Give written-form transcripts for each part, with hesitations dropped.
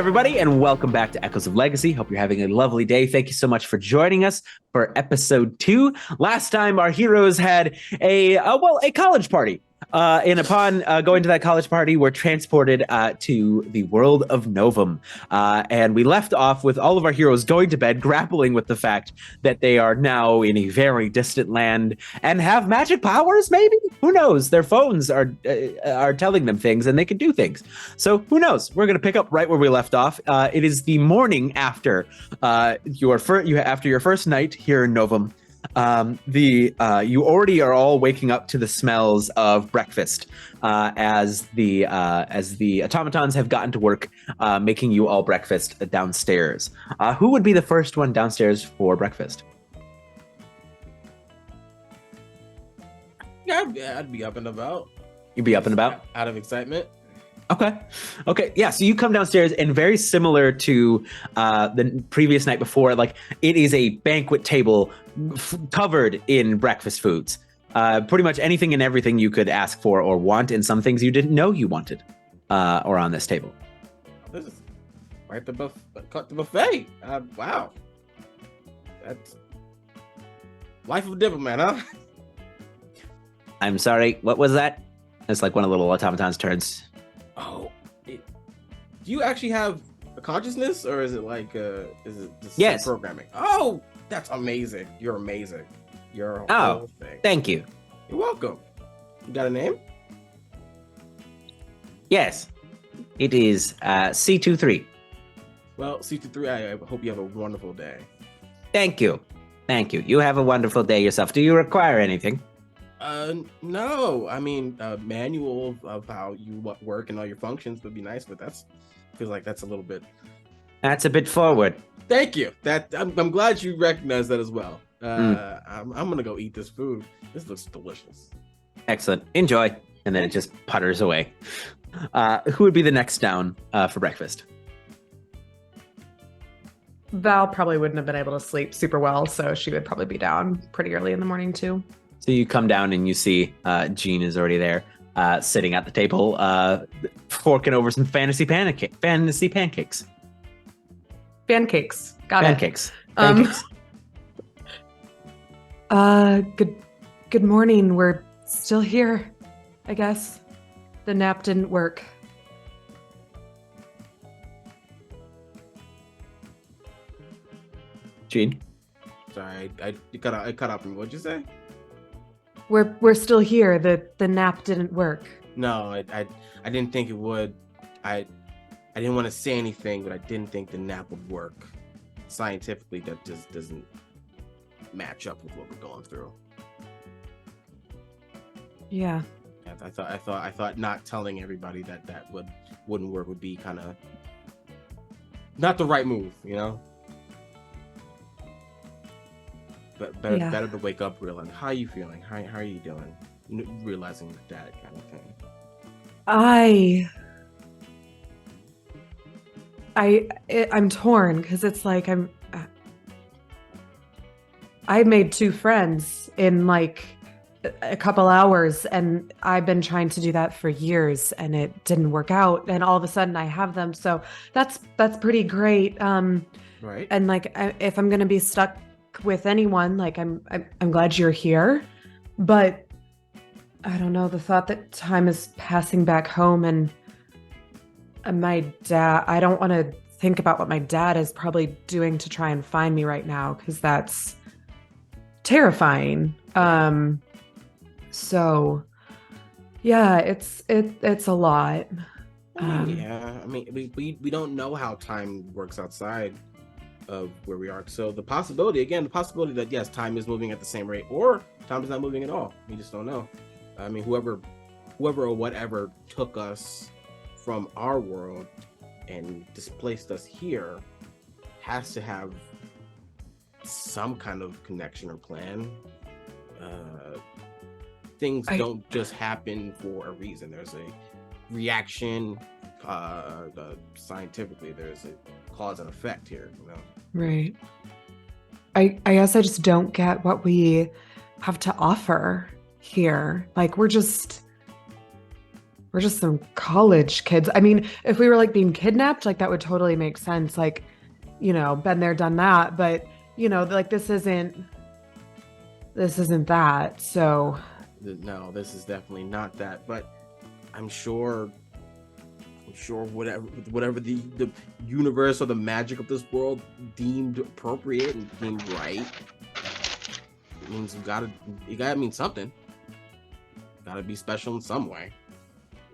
everybody, and welcome back to Echoes of Legacy. Hope you're having a lovely day. Thank you so much for joining us for episode 2. Last time, our heroes had a college party. And upon going to that college party, we're transported to the world of Novum. And we left off with all of our heroes going to bed, grappling with the fact that they are now in a very distant land and have magic powers, maybe? Who knows? Their phones are telling them things and they can do things. So who knows? We're going to pick up right where we left off. It is the morning after your first night here in Novum. You already are all waking up to the smells of breakfast as the automatons have gotten to work making you all breakfast downstairs. Who would be the first one downstairs for breakfast? Yeah, I'd be up and about. You'd be up and about? Out of excitement. Okay. Yeah, so you come downstairs, and very similar to the previous night before, like, it is a banquet table covered in breakfast foods. Pretty much anything and everything you could ask for or want, and some things you didn't know you wanted are on this table. This is right the buffet. Wow. That's life of a diplomat, huh? I'm sorry, what was that? It's like one of the little automatons turns. Oh, do you actually have a consciousness, or is it like is it just yes. programming? Oh, that's amazing. You're amazing. You're a whole thing. Thank you. You're welcome. You got a name? Yes, it is C23. Well, C23, I hope you have a wonderful day. Thank you. You have a wonderful day yourself. Do you require anything? No. I mean, manual of how you work and all your functions would be nice, but feels like that's a little bit. That's a bit forward. Thank you. I'm glad you recognize that as well. I'm gonna go eat this food. This looks delicious. Excellent. Enjoy. And then it just putters away. Who would be the next down for breakfast? Val probably wouldn't have been able to sleep super well, so she would probably be down pretty early in the morning too. So you come down and you see Jeane is already there, sitting at the table, forking over some fantasy pancakes. Pancakes. Got Pancakes. it. Pancakes. Good morning. We're still here, I guess. The nap didn't work. Jeane? Sorry, I cut off from. What'd you say? We're still here. The nap didn't work. No, I didn't think it would. I didn't want to say anything, but I didn't think the nap would work. Scientifically, that just doesn't match up with what we're going through. Yeah. I thought not telling everybody that wouldn't work would be kind of not the right move, you know. But better to wake up realizing how are you feeling, how are you doing, realizing that kind of thing. I'm torn because it's like I made 2 friends in like a couple hours, and I've been trying to do that for years, and it didn't work out, and all of a sudden I have them, so that's pretty great. Right. And like if I'm gonna be stuck with anyone, like I'm glad you're here, but I don't know, the thought that time is passing back home, and my dad, I don't want to think about what my dad is probably doing to try and find me right now, because that's terrifying. So yeah, it's a lot. Yeah, I mean, we don't know how time works outside of where we are. So the possibility that yes, time is moving at the same rate, or time is not moving at all. We just don't know. I mean, whoever or whatever took us from our world and displaced us here has to have some kind of connection or plan. Things don't just happen for a reason. There's a reaction. Scientifically, there's a cause and effect here, you know? Right. I guess I just don't get what we have to offer here. Like, we're just we're just some college kids. I mean, if we were like being kidnapped, like that would totally make sense. Like, been there, done that. But, like this isn't that. So No, this is definitely not that. But I'm sure whatever the universe or the magic of this world deemed appropriate and deemed right, it means you gotta mean something. Gotta be special in some way.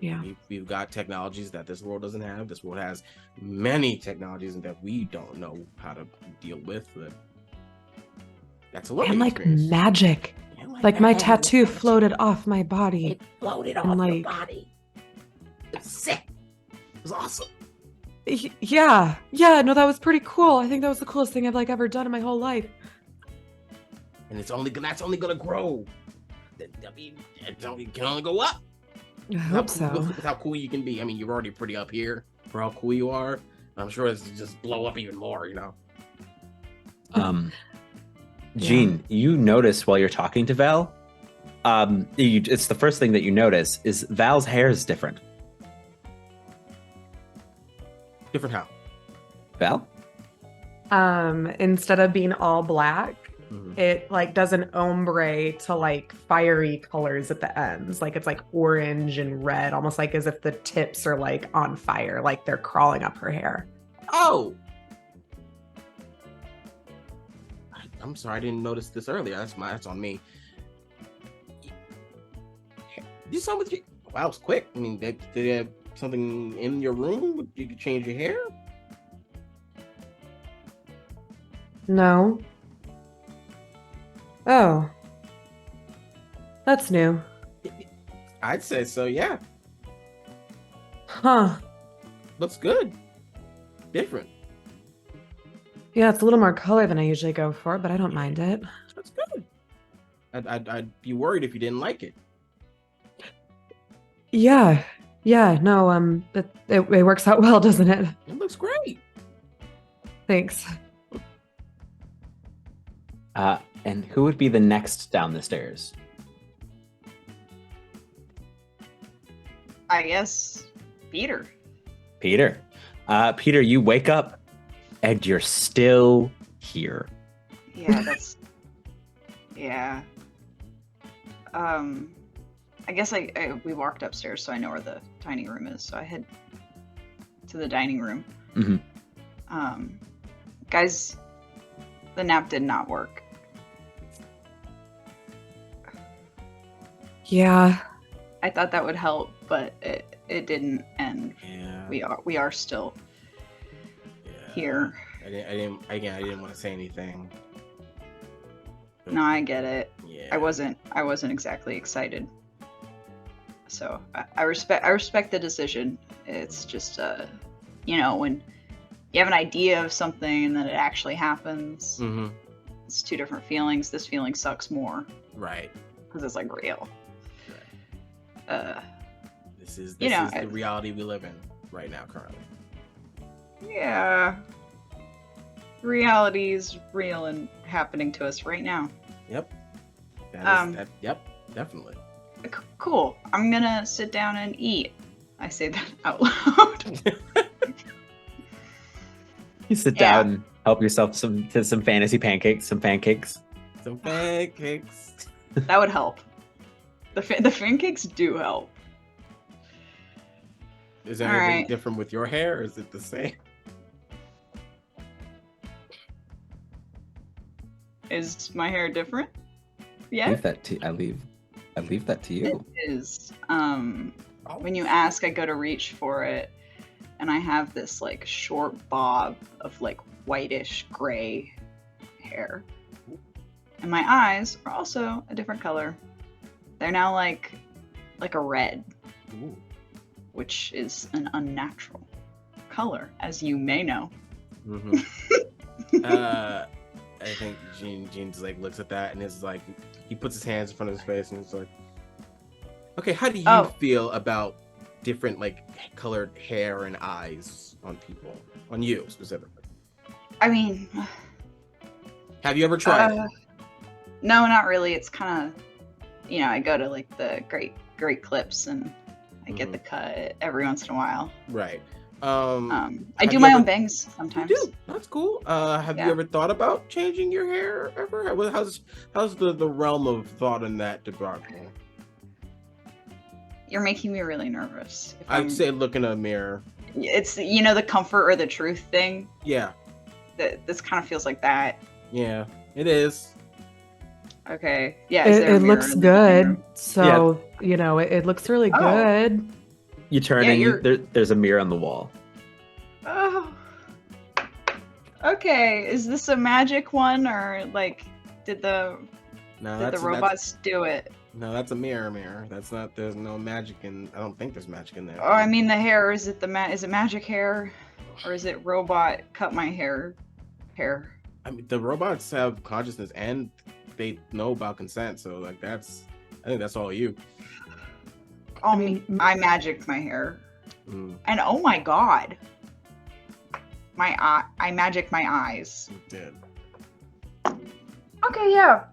yeah. We've got technologies that this world doesn't have. This world has many technologies that we don't know how to deal with. That's a learning And like experience. magic. And Like my that. tattoo floated off my body. It floated And off your like- body. It's sick. It was awesome. Yeah. Yeah, no, that was pretty cool. I think that was the coolest thing I've like ever done in my whole life. And that's only gonna grow. I mean, it can only go up. I hope so. With how cool you can be. I mean, you're already pretty up here for how cool you are. I'm sure it's just blow up even more, Jeane, you notice while you're talking to Val, it's the first thing that you notice is Val's hair is different. Different how? Val? Instead of being all black, Mhm. it like does an ombre to like fiery colors at the ends. Like it's like orange and red, almost like as if the tips are like on fire, like they're crawling up her hair. Oh! I'm sorry, I didn't notice this earlier. That's on me. You saw with you. Wow, it was quick. I mean, did they have something in your room? You could change your hair? No. Oh. That's new. I'd say so, yeah. Huh. Looks good. Different. Yeah, it's a little more color than I usually go for, but I don't mind it. That's good. I'd be worried if you didn't like it. Yeah. Yeah, no, it works out well, doesn't it? It looks great. Thanks. And who would be the next down the stairs? I guess Peter. Peter. Peter, you wake up and you're still here. Yeah, that's yeah. I guess we walked upstairs, so I know where the dining room is. So I head to the dining room. Mm-hmm. Guys, the nap did not work. Yeah. I thought that would help, but it didn't, and Yeah. we are still Yeah. here. I didn't want to say anything. No, I get it. Yeah. I wasn't exactly excited. So I respect the decision. It's just when you have an idea of something and then it actually happens, Mm-hmm. it's two different feelings. This feeling sucks more Right. because it's like real. This is You the reality we live in right now, currently. Yeah. Reality is real and happening to us right now. Yep. Yep. Definitely. Cool. I'm gonna sit down and eat. I say that out loud. You sit Yeah. down and help yourself to some fantasy pancakes, some pancakes. Some pancakes. That would help. The pancakes do help. Is there All anything right. different with your hair, or is it the same? Is my hair different? I Yeah, leave that to you. it is. When you ask, I go to reach for it, and I have this like short bob of like whitish gray hair, and my eyes are also a different color. They're now like a red, Ooh. which is an unnatural color, as you may know. Mm-hmm. I think Jeane's like looks at that and is like, he puts his hands in front of his face and it's like, okay, how do you Oh. feel about different like colored hair and eyes on people, on you specifically? I mean, Have you ever tried it? no, not really. It's kind of, I go to like the great clips and I get the cut every once in a while. Right. I do my own bangs sometimes. You do? That's cool. Have you ever thought about changing your hair ever? How's the realm of thought in that department? You're making me really nervous. I'd say look in a mirror. It's the comfort or the truth thing. Yeah. This kind of feels like that. Yeah, it is. Okay. Yeah. Is there a It mirror looks in the dining room? good. So, it looks really good. You turn and there's a mirror on the wall. Oh. Okay. Is this a magic one or like did the robots do it? No, that's a mirror. That's not. There's no magic in. I don't think there's magic in there. Oh, I mean the hair. Is it is it magic hair, or is it robot cut my hair? I mean, the robots have consciousness and they know about consent. So like I think that's all you. I mean, I magicked my hair, Mm. and oh my god, I magicked my eyes. You did. Okay, yeah.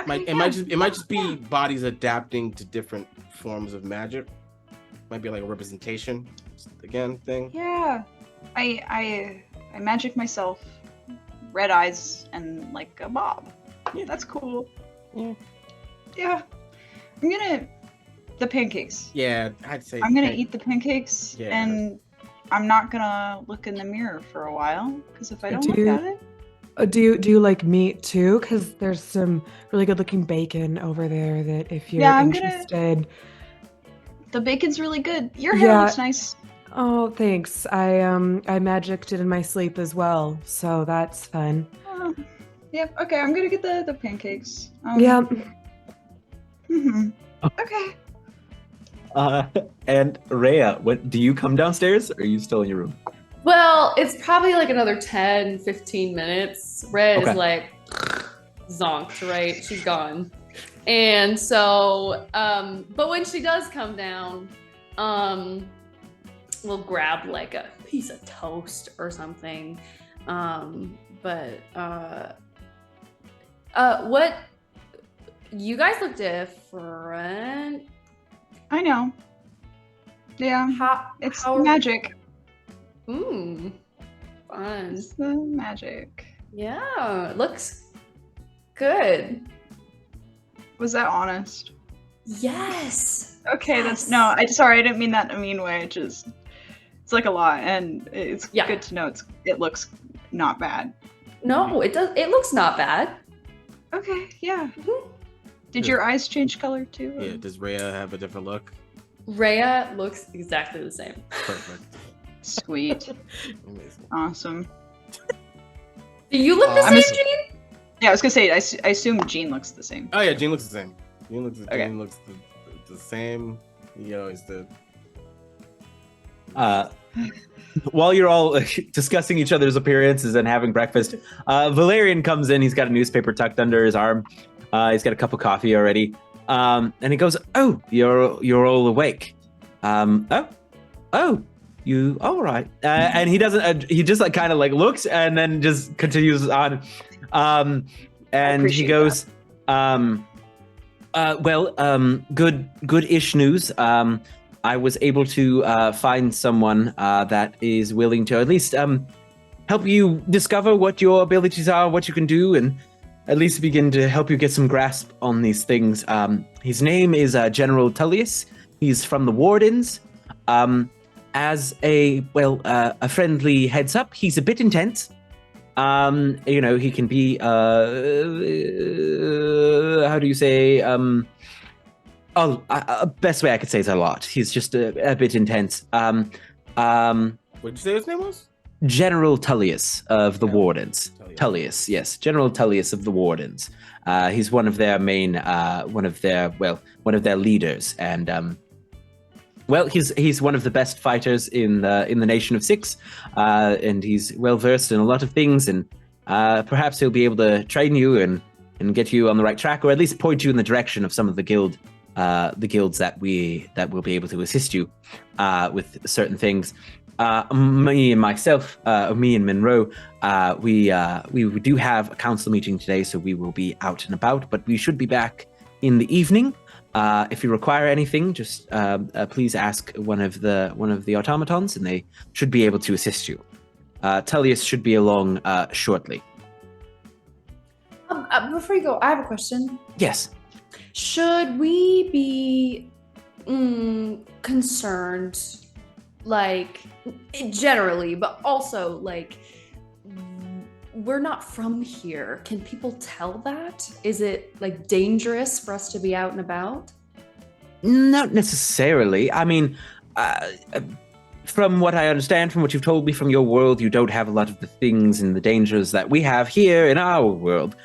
It might just be bodies adapting to different forms of magic. Might be like a representation again thing. Yeah, I magic myself, red eyes and like a bob. Yeah. That's cool. Yeah. I'm gonna the pancakes. Yeah, I'd say I'm gonna eat the pancakes, Yeah. and I'm not gonna look in the mirror for a while because if I don't Do look you- at it, Do you like meat too? Because there's some really good looking bacon over there that if you're Yeah, I'm gonna- interested. the bacon's really good. Your hair Yeah. looks nice. Oh, thanks. I magicked it in my sleep as well, so that's fun. Yeah. Okay, I'm gonna get the pancakes. Yeah. Mhm. Okay. And Rhea, do you come downstairs or are you still in your room? Well, it's probably like another 10, 15 minutes. Red Okay. is like zonked, right? She's gone. And so, but when she does come down, we'll grab like a piece of toast or something. What, you guys look different. I know. Yeah. It's how- magic. Fun. It's the magic. Yeah, it looks good. Was that honest? Yes. Okay, Yes. I didn't mean that in a mean way. It's like a lot, and it's Yeah. good to know it looks not bad. No, it does. It looks not bad. Okay, yeah. Mhm. Did your eyes change color too? Yeah. Does Rhea have a different look? Rhea looks exactly the same. Perfect. Sweet. Amazing. Awesome. Do you look the I'm same, a- Jeane? Yeah, I was gonna say, I assume Jeane looks the same. Oh yeah, Jeane looks the same. Jeane looks Okay. the same. He always did. While you're all discussing each other's appearances and having breakfast, Valerian comes in. He's got a newspaper tucked under his arm. He's got a cup of coffee already. And he goes, "Oh, you're all awake. You all right?" And he doesn't. He just like kind of like looks and then just continues on. And he appreciate goes, good-ish news. I was able to find someone that is willing to at least help you discover what your abilities are, what you can do, and at least begin to help you get some grasp on these things. His name is General Tullius. He's from the Wardens. As a friendly heads up, he's a bit intense. He can be how do you say? Best way I could say is a lot. He's just a bit intense. What did you say his name was? General Tullius of the Yeah. Wardens. Tullius, yes, General Tullius of the Wardens. He's one of their main, one of their leaders, and he's one of the best fighters in the Nation of Six, and he's well versed in a lot of things, and perhaps he'll be able to train you and get you on the right track, or at least point you in the direction of some of the guilds that will be able to assist you with certain things. Me and Monroe, we do have a council meeting today, so we will be out and about, but we should be back in the evening. If you require anything, just please ask one of the automatons, and they should be able to assist you. Tullius should be along shortly. Before you go, I have a question. Yes. Should we be concerned, like, generally, but also, like, we're not from here. Can people tell that? Is it, like, dangerous for us to be out and about? Not necessarily. I mean, from what I understand, from what you've told me from your world, you don't have a lot of the things and the dangers that we have here in our world.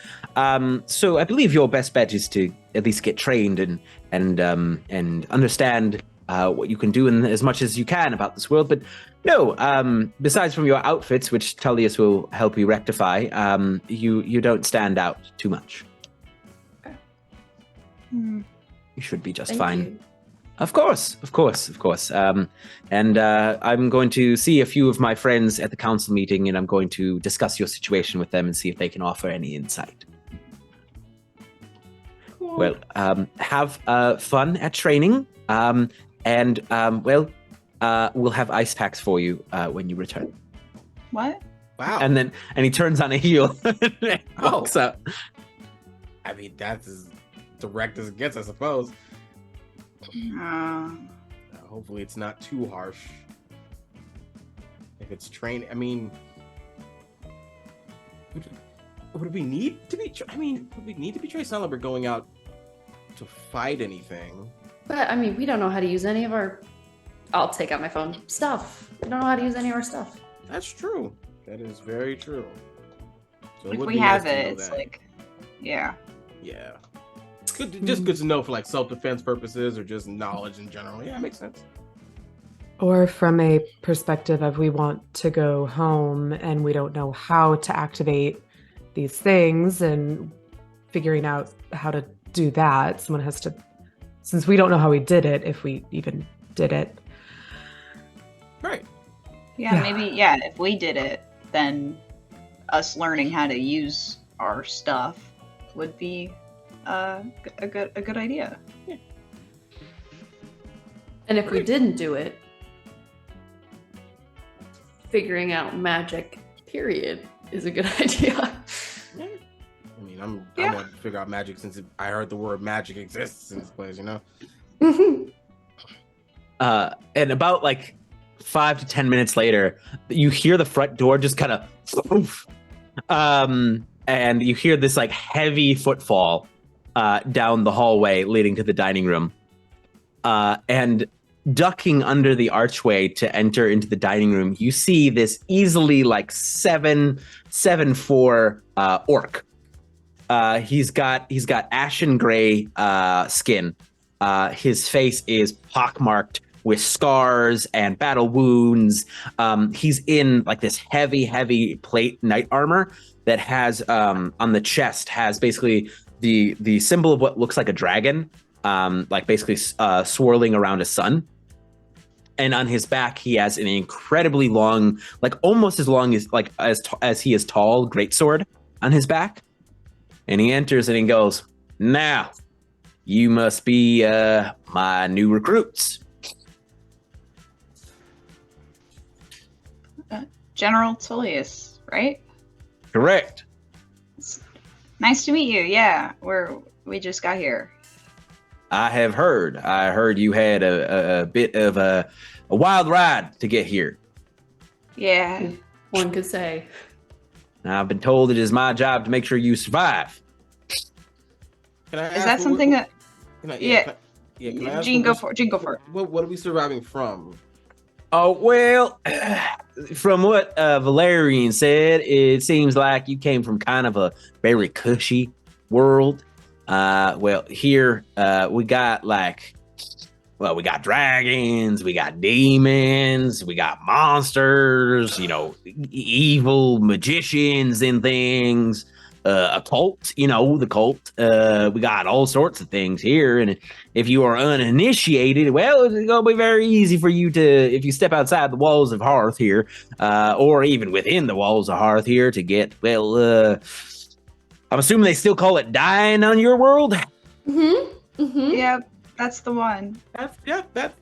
So I believe your best bet is to at least get trained and understand what you can do in as much as you can about this world. But no, besides from your outfits, which Tullius will help you rectify, you don't stand out too much. Okay. You should be just Thank fine. you. Of course. And I'm going to see a few of my friends at the council meeting, and I'm going to discuss your situation with them and see if they can offer any insight. Cool. Well, have fun at training, and we'll have ice packs for you when you return. What? Wow. And he turns on a heel and walks out. I mean, that's as direct as it gets, I suppose. Hopefully it's not too harsh. If it's trained, I mean, would we need to be? Would we need to be trained? It's not like we're going out to fight anything. But, I mean, we don't know how to use any of our... I'll take out my phone. Stuff. We don't know how to use any of our stuff. That's true. That is very true. So If would we be have nice to it, know it's that. like, yeah. Yeah. Just good to know for like self-defense purposes or just knowledge in general. Yeah, it makes sense. Or from a perspective of we want to go home and we don't know how to activate these things, and figuring out how to do that. Someone has to, since we don't know how we did it, if we even did it. Right. Yeah, Yeah. maybe, if we did it, then us learning how to use our stuff would be a good idea. And if we didn't do it, figuring out magic, period, is a good idea. Yeah. I mean, I Yeah. want to figure out magic since I heard the word magic exists in this place, you know? And about like 5 to 10 minutes later, you hear the front door just kind of and you hear this like heavy footfall down the hallway leading to the dining room. And ducking under the archway to enter into the dining room, you see this easily like 7'4" orc. He's got ashen gray skin. His face is pockmarked with scars and battle wounds. He's in like this heavy plate knight armor that has on the chest has basically the symbol of what looks like a dragon, like basically swirling around a sun. And on his back, he has an incredibly long, like almost as long as like as he is tall, greatsword on his back. And he enters and he goes, "Now, you must be my new recruits." General Tullius, right? Correct. Nice to meet you. Yeah, we just got here. I have heard. I heard you had a bit of a wild ride to get here. Yeah. One could say. I've been told it is my job to make sure you survive. Can I Is ask that something that? Can I Yeah. ask Jeane, what go for it. Jeane, go for it. What are we surviving from? Oh, well, from what Valerian said, it seems like you came from kind of a very cushy world. Well, here we got we got dragons, we got demons, we got monsters, evil magicians and things, a cult, the cult. We got all sorts of things here. And if you are uninitiated, well, it's going to be very easy for you to, if you step outside the walls of Hearth here, or even within the walls of Hearth here to get, I'm assuming they still call it dying on your world? Mm-hmm. Mm-hmm. Yep, that's the one. That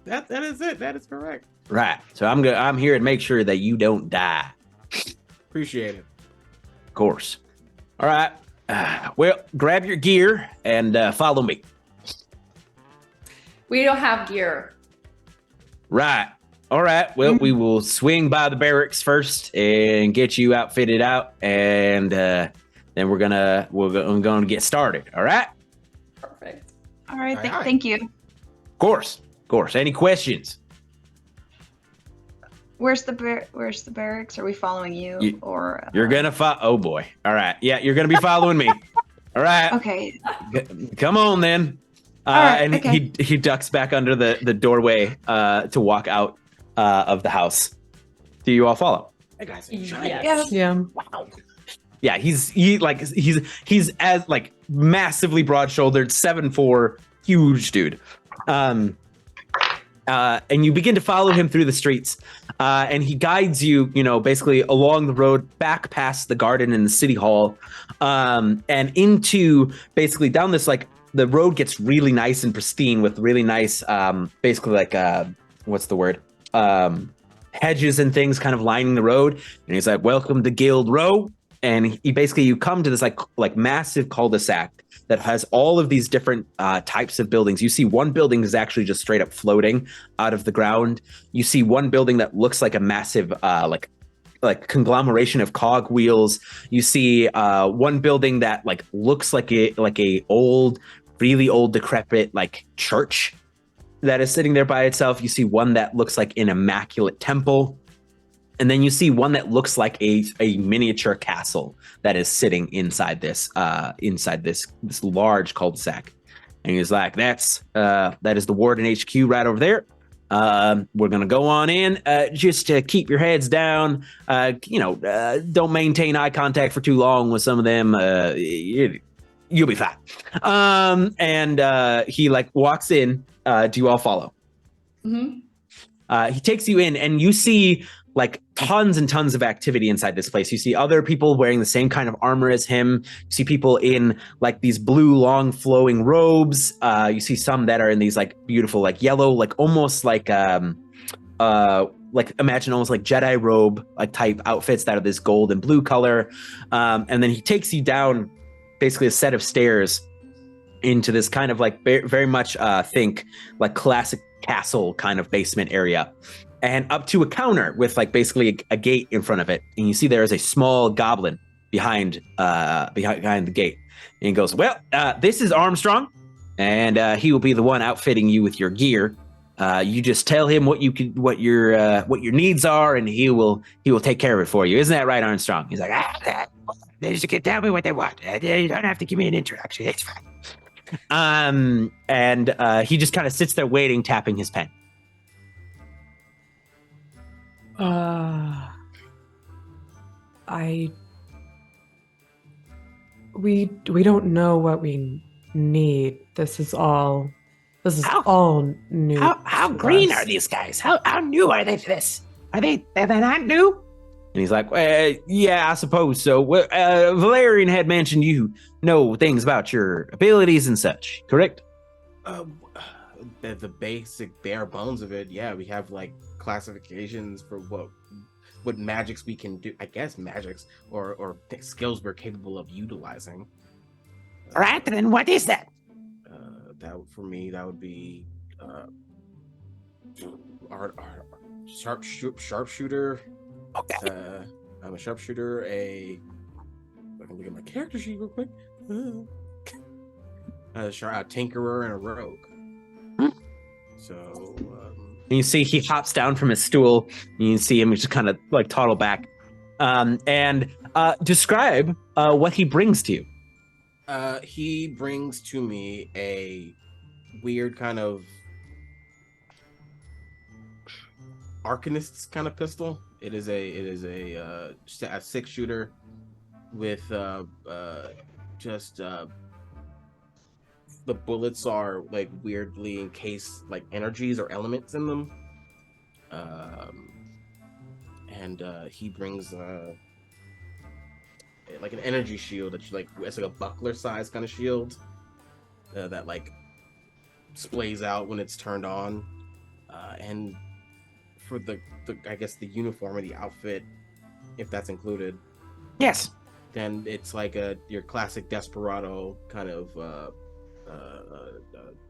is it. That is correct. Right. So I'm here to make sure that you don't die. Appreciate it. Of course. All right. Well, grab your gear and follow me. We don't have gear. Right. All right. Well, we will swing by the barracks first and get you outfitted out, and then we're gonna get started. All right. Perfect. All right, Aye, aye. thank you. Of course. Any questions? Where's the barracks? Are we following you, or You're gonna follow. Oh boy. All right. Yeah, you're gonna be following me. All right. Okay. Come on then. right, And okay. he ducks back under the doorway to walk out of the house. Do you all follow? That guy's a giant. Yes. Yeah. Wow. Yeah, he's as like massively broad-shouldered, 7'4", huge dude. And you begin to follow him through the streets, and he guides you, basically along the road back past the garden and the city hall, and into basically down this, like, the road gets really nice and pristine with really nice, basically like what's the word? Hedges and things kind of lining the road. And he's like, "Welcome to Guild Row." And you come to this like massive cul-de-sac that has all of these different types of buildings. You see one building is actually just straight up floating out of the ground. You see one building that looks like a massive like conglomeration of cog wheels. You see one building that like looks like a old, really old, decrepit like church that is sitting there by itself. You see one that looks like an immaculate temple. And then you see one that looks like a miniature castle that is sitting inside this large cul-de-sac. And he's like, that is the Warden HQ right over there. We're gonna go on in. Just keep your heads down. Don't maintain eye contact for too long with some of them. You'll be fine. And he like walks in. Do you all follow? Mm-hmm. He takes you in, and you see like tons and tons of activity inside this place. You see other people wearing the same kind of armor as him. You see people in like these blue, long, flowing robes. You see some that are in these like beautiful, like yellow, like almost like imagine almost like Jedi robe like type outfits that are this gold and blue color. And then he takes you down basically a set of stairs into this kind of like very much think like classic castle kind of basement area, and up to a counter with like basically a gate in front of it. And you see there is a small goblin behind the gate. And he goes, "Well, this is Armstrong, and he will be the one outfitting you with your gear. You just tell him what your needs are, and he will take care of it for you. Isn't that right, Armstrong?" He's like, "They just can tell me what they want. You don't have to give me an introduction. It's fine." And he just kind of sits there waiting, tapping his pen. We don't know what we need. This is all new. How to green us. are these guys? How new are they to this? Are they not new? And he's like, yeah, I suppose so. Valerian had mentioned you know things about your abilities and such, correct? The basic bare bones of it. Yeah, we have like classifications for what magics we can do. I guess magics or skills we're capable of utilizing. All right, then what is that? That for me, that would be our sharpshooter. Okay. I'm a sharpshooter. I can look at my character sheet real quick. A tinkerer and a rogue. So. And you see he hops down from his stool. And you see him just kind of like toddle back, and describe what he brings to you. He brings to me a weird kind of arcanist's kind of pistol. It is a 6-shooter with the bullets are like weirdly encased like energies or elements in them. And he brings like an energy shield that you like, it's like a buckler size kind of shield. that like splays out when it's turned on, and for the I guess the uniform or the outfit, if that's included, Yes. then it's like your classic desperado kind of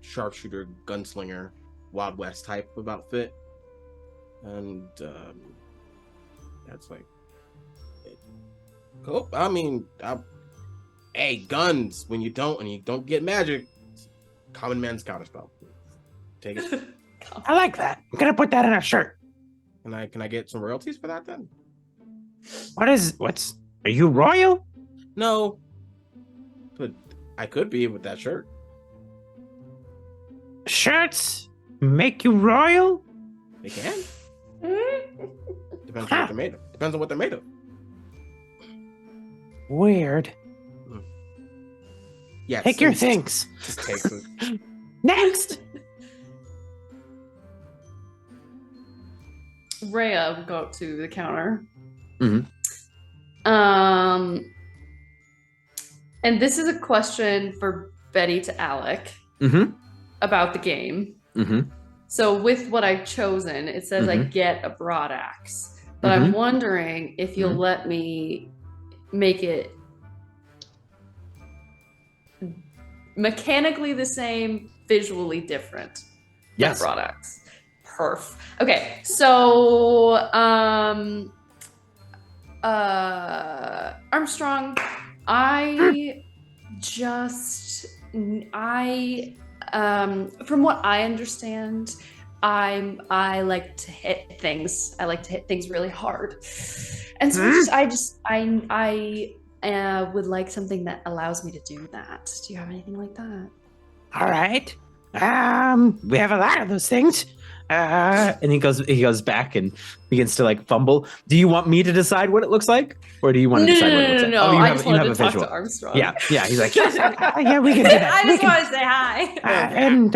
sharpshooter, gunslinger, Wild West type of outfit, and that's like cool. I mean, hey, guns when you don't get magic, common man's counterspell. Take it. I like that. I'm gonna put that in a shirt. Can I get some royalties for that then? Are you royal? No, but I could be with that shirt. Shirts make you royal? They can. Depends on what they're made of. Depends on what they're made of. Weird. Yeah. Take your things. Just take it. Next. Rhea will go up to the counter. Mhm. And this is a question for Betty to Alec Mm-hmm. about the game. Mm-hmm. So with what I've chosen, it says I get a broad axe, but I'm wondering if you'll let me make it mechanically the same, visually different. Yes. Broad axe. Perf. Okay, so Armstrong, from what I understand, I like to hit things. I like to hit things really hard, and so I would like something that allows me to do that. Do you have anything like that? All right. We have a lot of those things. And he goes back and begins to like fumble. Do you want me to decide what it looks like, or do you want to decide what it looks like? No. Oh, I just wanted a to talk visual. to Armstrong. Yeah. He's like, yes, yeah, we can do that. I just want to say hi. And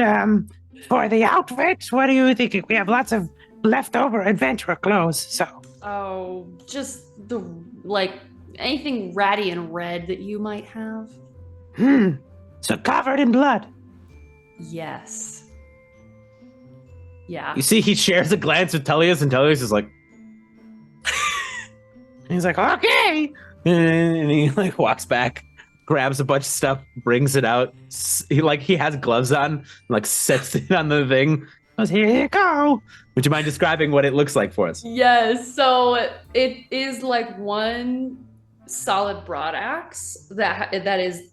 for the outfits, what do you think? We have lots of leftover adventurer clothes. So. Oh, just the anything ratty and red that you might have. So covered in blood. Yes. Yeah. You see, he shares a glance with Tullius, and Tullius is like, and he's like, okay. And he like walks back, grabs a bunch of stuff, brings it out. He has gloves on, like sets it on the thing. Goes, here you go. Would you mind describing what it looks like for us? Yes. So it is like one solid broad axe that is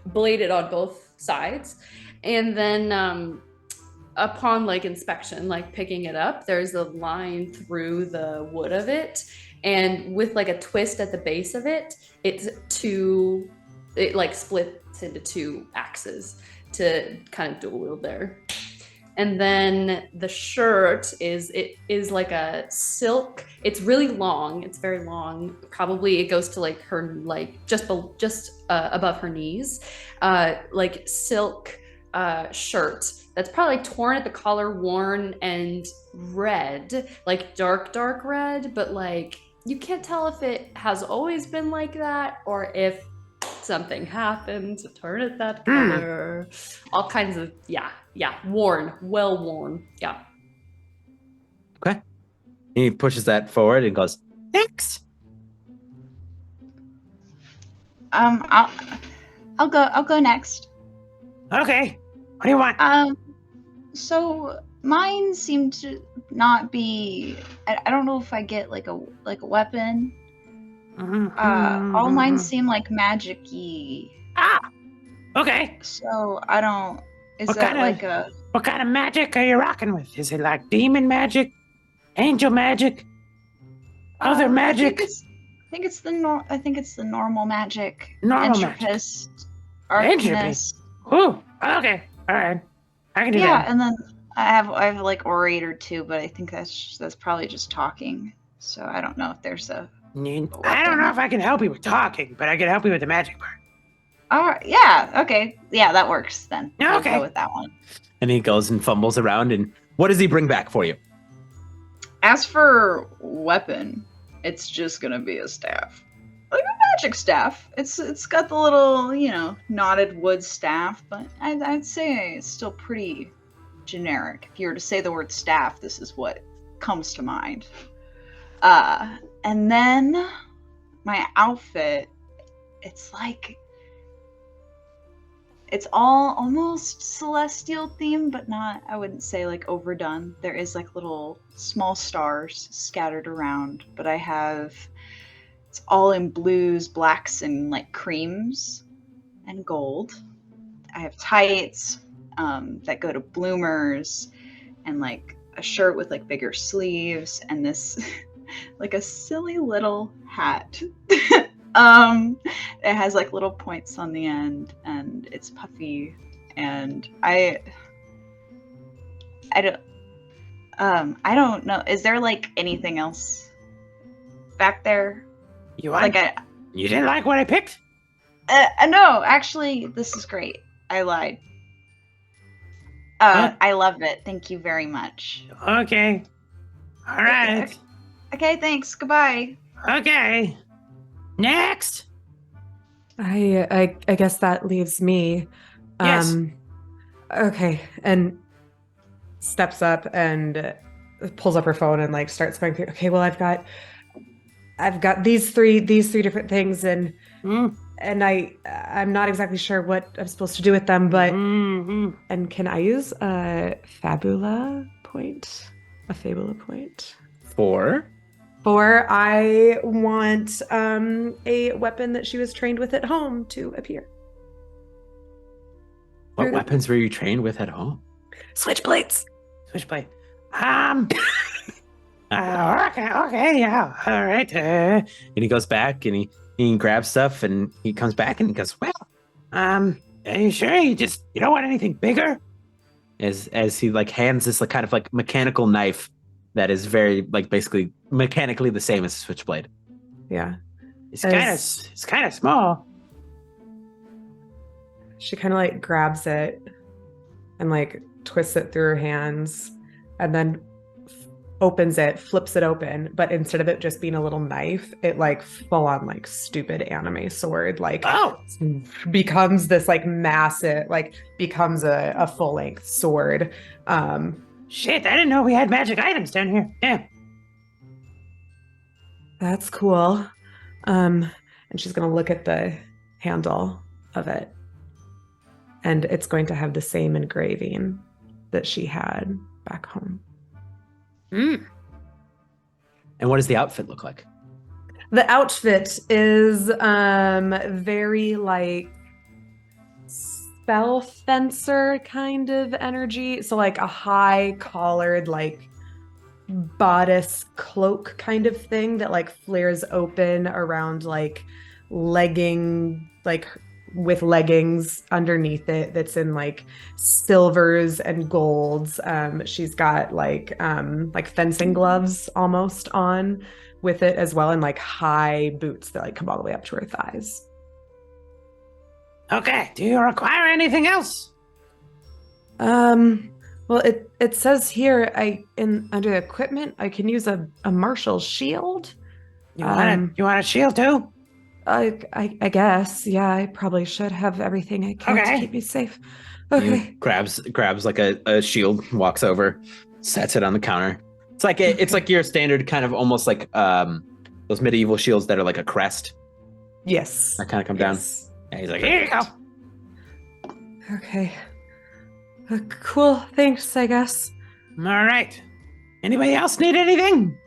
bladed on both sides, and then upon like inspection, like picking it up, there's a line through the wood of it, and with like a twist at the base of it, it like splits into two axes to kind of dual wield there. And then the shirt is like a silk. It's really long. It's very long. Probably it goes to like her just above her knees, like silk shirt that's probably like torn at the collar, worn, and red, like dark red, but like you can't tell if it has always been like that or if something happened to turn it that color. All kinds of worn, well worn. Yeah. Okay. He pushes that forward and goes, next. I'll go next. Okay. What do you want? So mine seem to not be. I don't know if I get like a weapon. All mine seem like magic-y. Okay. So I don't. What kind of magic are you rocking with? Is it like demon magic, angel magic, other magic? I think it's the normal magic. Normal magic. Arcanist. Ooh. Okay. All right. I can do that. Yeah, and then I have like orator too, but I think that's probably just talking. So I don't know if there's a. I don't know if I can help you with talking, but I can help you with the magic part. Yeah, okay. Yeah, that works then. Okay. I'll go with that one. And he goes and fumbles around, and what does he bring back for you? As for weapon, it's just gonna be a staff. Like a magic staff. It's got the little, knotted wood staff, but I'd say it's still pretty generic. If you were to say the word staff, this is what comes to mind. And then my outfit, it's all almost celestial themed, but not, I wouldn't say like overdone. There is like little small stars scattered around, but it's all in blues, blacks, and like creams and gold. I have tights that go to bloomers, and like a shirt with like bigger sleeves, and this like a silly little hat. It has like little points on the end, and it's puffy, and I don't know. Is there like anything else back there? You didn't like what I picked? No, actually, this is great. I lied. I love it. Thank you very much. Okay. All right. Okay, thanks. Goodbye. Okay. Next. I guess that leaves me. Yes. Okay, and steps up and pulls up her phone and like starts going through. Okay, well, I've got these three different things, and I'm not exactly sure what I'm supposed to do with them, but and can I use a fabula point? For I want a weapon that she was trained with at home to appear. What weapons were you trained with at home? Switchblades. Switchblade. Okay, yeah, all right. And he goes back and he grabs stuff and he comes back and he goes, well, Are you sure you don't want anything bigger? as he like hands this like kind of like mechanical knife that is very like basically mechanically the same as a switchblade. Yeah. It's kind of small. She kind of like grabs it and like twists it through her hands and then opens it, flips it open, but instead of it just being a little knife, it like full on like stupid anime sword, like becomes this like massive, like becomes a full length sword. Shit, I didn't know we had magic items down here. Damn. That's cool. And she's gonna look at the handle of it, and it's going to have the same engraving that she had back home. And what does the outfit look like? The outfit is very like spell fencer kind of energy. So like a high collared like bodice cloak kind of thing that like flares open around like legging, like with leggings underneath it that's in like silvers and golds. She's got like fencing gloves almost on with it as well, and like high boots that like come all the way up to her thighs. Okay, do you require anything else? Well, it says here under equipment I can use a martial shield. You want a shield too? I guess, yeah. I probably should have everything I can to keep me safe. Okay. He grabs like a shield, walks over, sets it on the counter. It's like it's like your standard kind of almost like those medieval shields that are like a crest. Yes. That kind of come down. And he's like, here you go. Okay. Cool. Thanks, I guess. All right. Anybody else need anything?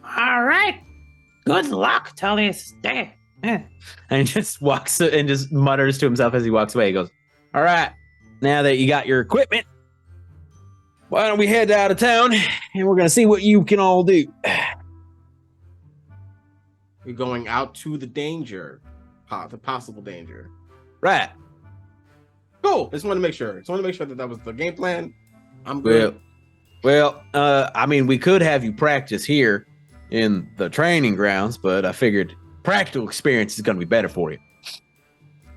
All right. Good luck till this day. And he just walks and just mutters to himself as he walks away. He goes, all right, now that you got your equipment, why don't we head out of town and we're going to see what you can all do. You're going out to the danger, the possible danger. Right. Cool. Just want to make sure. That was the game plan. I'm good. Well, I mean, we could have you practice here in the training grounds, but I figured practical experience is going to be better for you.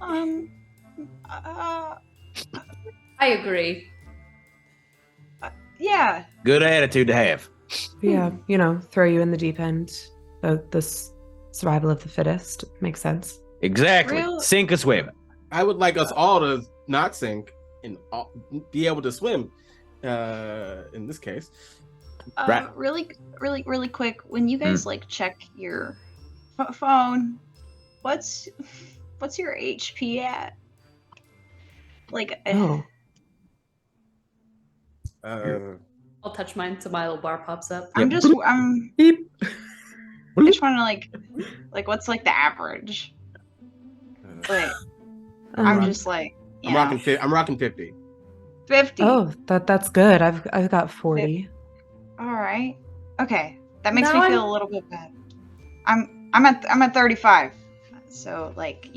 I agree. Yeah. Good attitude to have. Yeah, throw you in the deep end. This survival of the fittest makes sense. Exactly. Really? Sink or swim. I would like us all to not sink and be able to swim. In this case, Right. Really quick. When you guys like check your phone, what's your HP at? Like, Oh, I'll touch mine so my little bar pops up. I'm just beep. I just want to like what's like the average? Like, I'm just like, I'm rocking 50. 50. Oh, that's good. I've got 40. All right. Okay, that makes Now me feel a little bit better. I'm at 35. So like,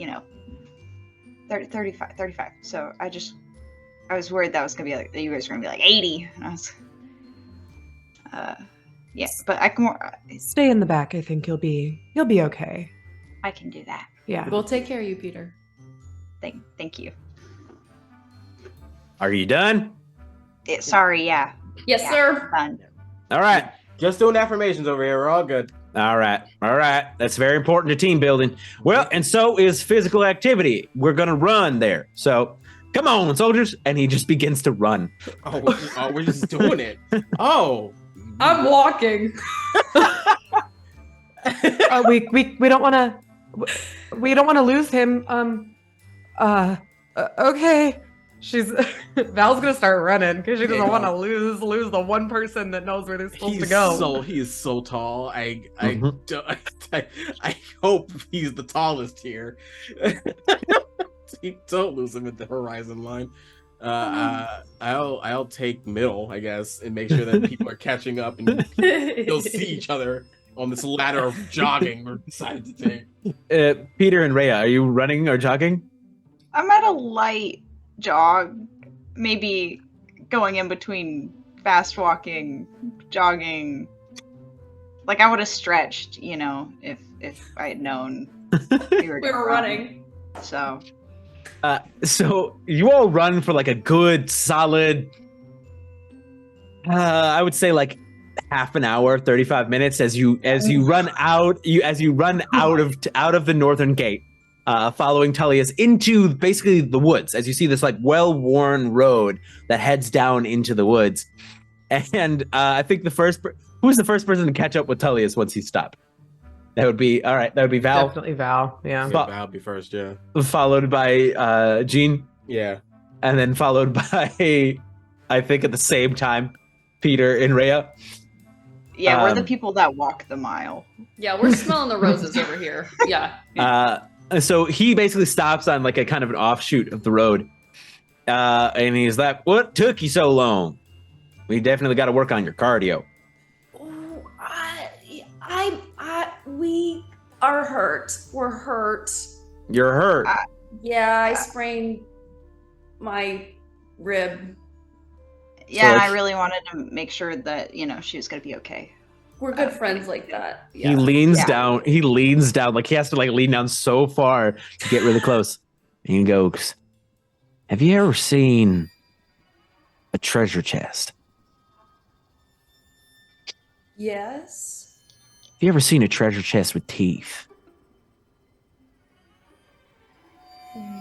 35. So I was worried that was gonna be like that you guys were gonna be like 80. And I was, yeah, but I can Stay in the back. I think you'll be okay. I can do that. Yeah. We'll take care of you, Peter. Thank you. Are you done? Sorry, yeah. Yes, Yeah. sir. Done. All right. Just doing affirmations over here. We're all good. All right. That's very important to team building. Well, and so is physical activity. We're going to run there. So come on, soldiers. And he just begins to run. Oh, we're just doing it. Oh. I'm walking. We don't want to lose him. Okay. Val's gonna start running because she doesn't want to lose the one person that knows where they're supposed to go. He is so tall. I Mhm. hope he's the tallest here. Don't lose him at the horizon line. I'll take middle, I guess, and make sure that people are catching up and they'll see each other on this ladder of jogging we're decided to take. Peter and Rhea, are you running or jogging? I'm at a light jog, maybe going in between fast walking, jogging. Like I would have stretched, if I had known we were running. So So you all run for like a good solid, I would say like half an hour, 35 minutes as you run out out of the northern gate, following Tullius into basically the woods, as you see this like well-worn road that heads down into the woods. And I think who's the first person to catch up with Tullius once he stopped? That would be Val. Definitely Val. Yeah. I'll be first, yeah. Followed by Jeane. Yeah. And then followed by, I think at the same time, Peter and Rhea. yeah, we're the people that walk the mile. Yeah, we're smelling the roses over here. Yeah. So he basically stops on like a kind of an offshoot of the road. And he's like, what took you so long? We definitely got to work on your cardio. We are hurt. We're hurt. You're hurt. Yeah, I sprained my rib. Yeah, and like- I really wanted to make sure that, she was going to be okay. We're good friends like that. Yeah. He leans Yeah. down. Like he has to like lean down so far to get really close. And he goes, have you ever seen a treasure chest? Yes. Have you ever seen a treasure chest with teeth?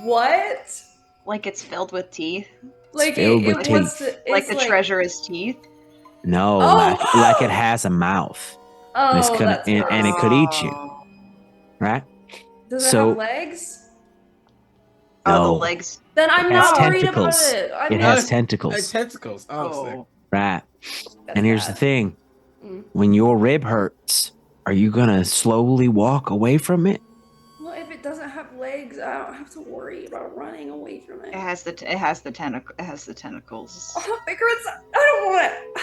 What? Like it's filled with teeth. Like filled with what's teeth. Like the treasure is teeth. No, Oh! like it has a mouth, Oh, and it's gonna that's and it could eat you, Oh. right? Does it so- have legs? Oh, No. the legs. Then I'm It has not worried tentacles. about it. I'm It not- has Like tentacles, tentacles. Oh, sick. Oh. right? That's And here's the bad. thing: Mm. when your rib hurts, are you gonna slowly walk away from it? Well, if it doesn't have legs, I don't have to worry about running away from it. It has the tentacles. Oh, Icarus, I don't want it.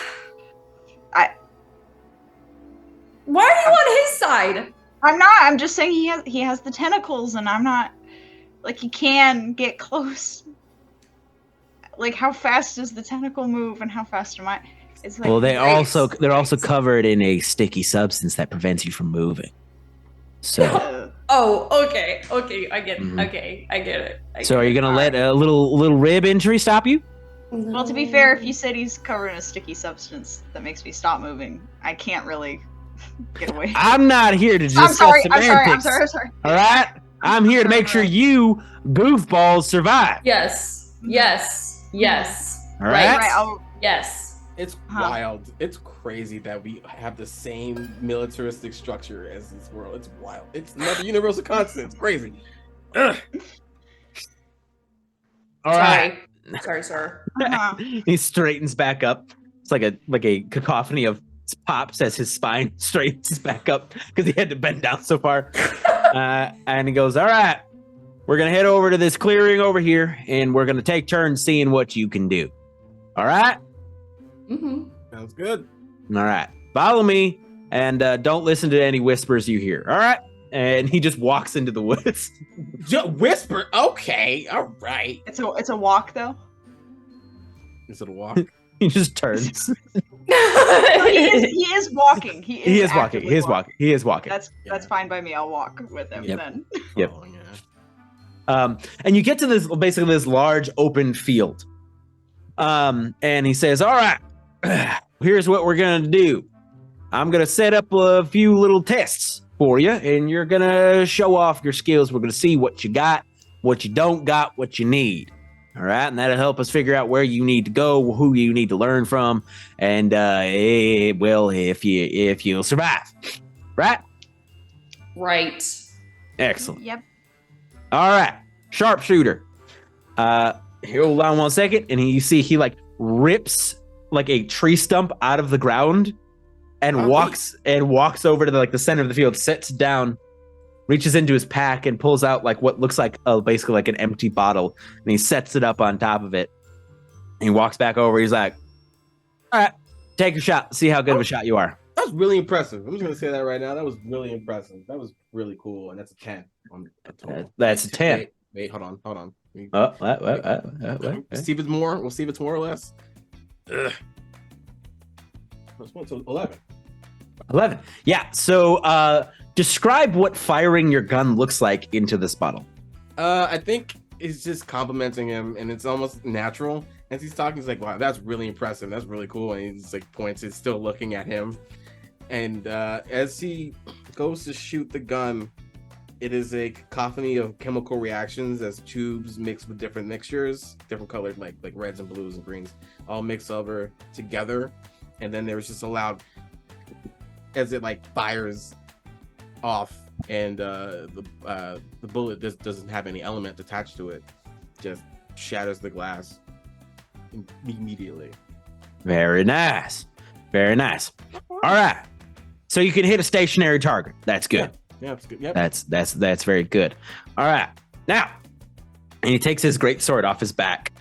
I- Why are you on his side? I'm not. I'm just saying he has the tentacles, and I'm not. Like he can get close. Like how fast does the tentacle move, and how fast am I? It's like Well, they're race. also covered in a sticky substance that prevents you from moving. So, Uh, Oh, okay, I get it. Mhm. Okay, I get it. so are you gonna let a little rib injury stop you? Mm-hmm. well, to be fair, if you said he's covered in a sticky substance that makes me stop moving, I can't really Get away. I'm not here to discuss I'm sorry. semantics. I'm sorry. All right? I'm here to make sure you goofballs survive. Yes. Yes. Yes. All right? Right. Yes. It's wild. It's crazy that we have the same militaristic structure as this world. It's wild. It's another universal constant. It's crazy. Ugh. All right. Sorry, sir. He straightens back up. It's like a cacophony of pops as his spine straightens back up because he had to bend down so far. And he goes, all right, we're going to head over to this clearing over here, and we're going to take turns seeing what you can do. All right? Mm-hmm. Sounds good. All right. Follow me, and don't listen to any whispers you hear. All right? And he just walks into the woods. Whisper. Okay. All right. It's a walk though. Is it a walk? He just turns. No, he is walking. He is walking. He is walking. He is walking. That's fine by me. I'll walk with him then. Yep. Oh, yeah. And you get to this large open field. And he says, all right, here's what we're going to do. I'm going to set up a few little tests for you, and you're going to show off your skills. We're going to see what you got, what you don't got, what you need. All right. And that'll help us figure out where you need to go, who you need to learn from. And, if you'll survive. Right? Right. Excellent. Yep. All right. Sharpshooter. Hold on 1 second. And you see he like rips like a tree stump out of the ground and walks over to the center of the field, sits down, reaches into his pack and pulls out like what looks like basically like an empty bottle, and he sets it up on top of it. And he walks back over. He's like, all right, take a shot. See how good of a shot you are. That was really impressive. I'm just going to say that right now. That was really impressive. That was really cool. And that's a 10. That's a 10. Wait, hold on. What? See if it's more. We'll see if it's more or less. Ugh. Let's go to 11. 11. Yeah. So describe what firing your gun looks like into this bottle. I think it's just complimenting him, and it's almost natural. As he's talking, he's like, wow, that's really impressive. That's really cool. And he's like points, he's still looking at him. And as he goes to shoot the gun, it is a cacophony of chemical reactions as tubes mixed with different mixtures, different colored like reds and blues and greens, all mixed over together. And then there's just a loud as it like fires off, and the bullet doesn't have any element attached to it, just shatters the glass immediately. Very nice. Very nice. All right. So you can hit a stationary target. That's good. Yeah, that's good. Yep. That's very good. All right. Now, and he takes his great sword off his back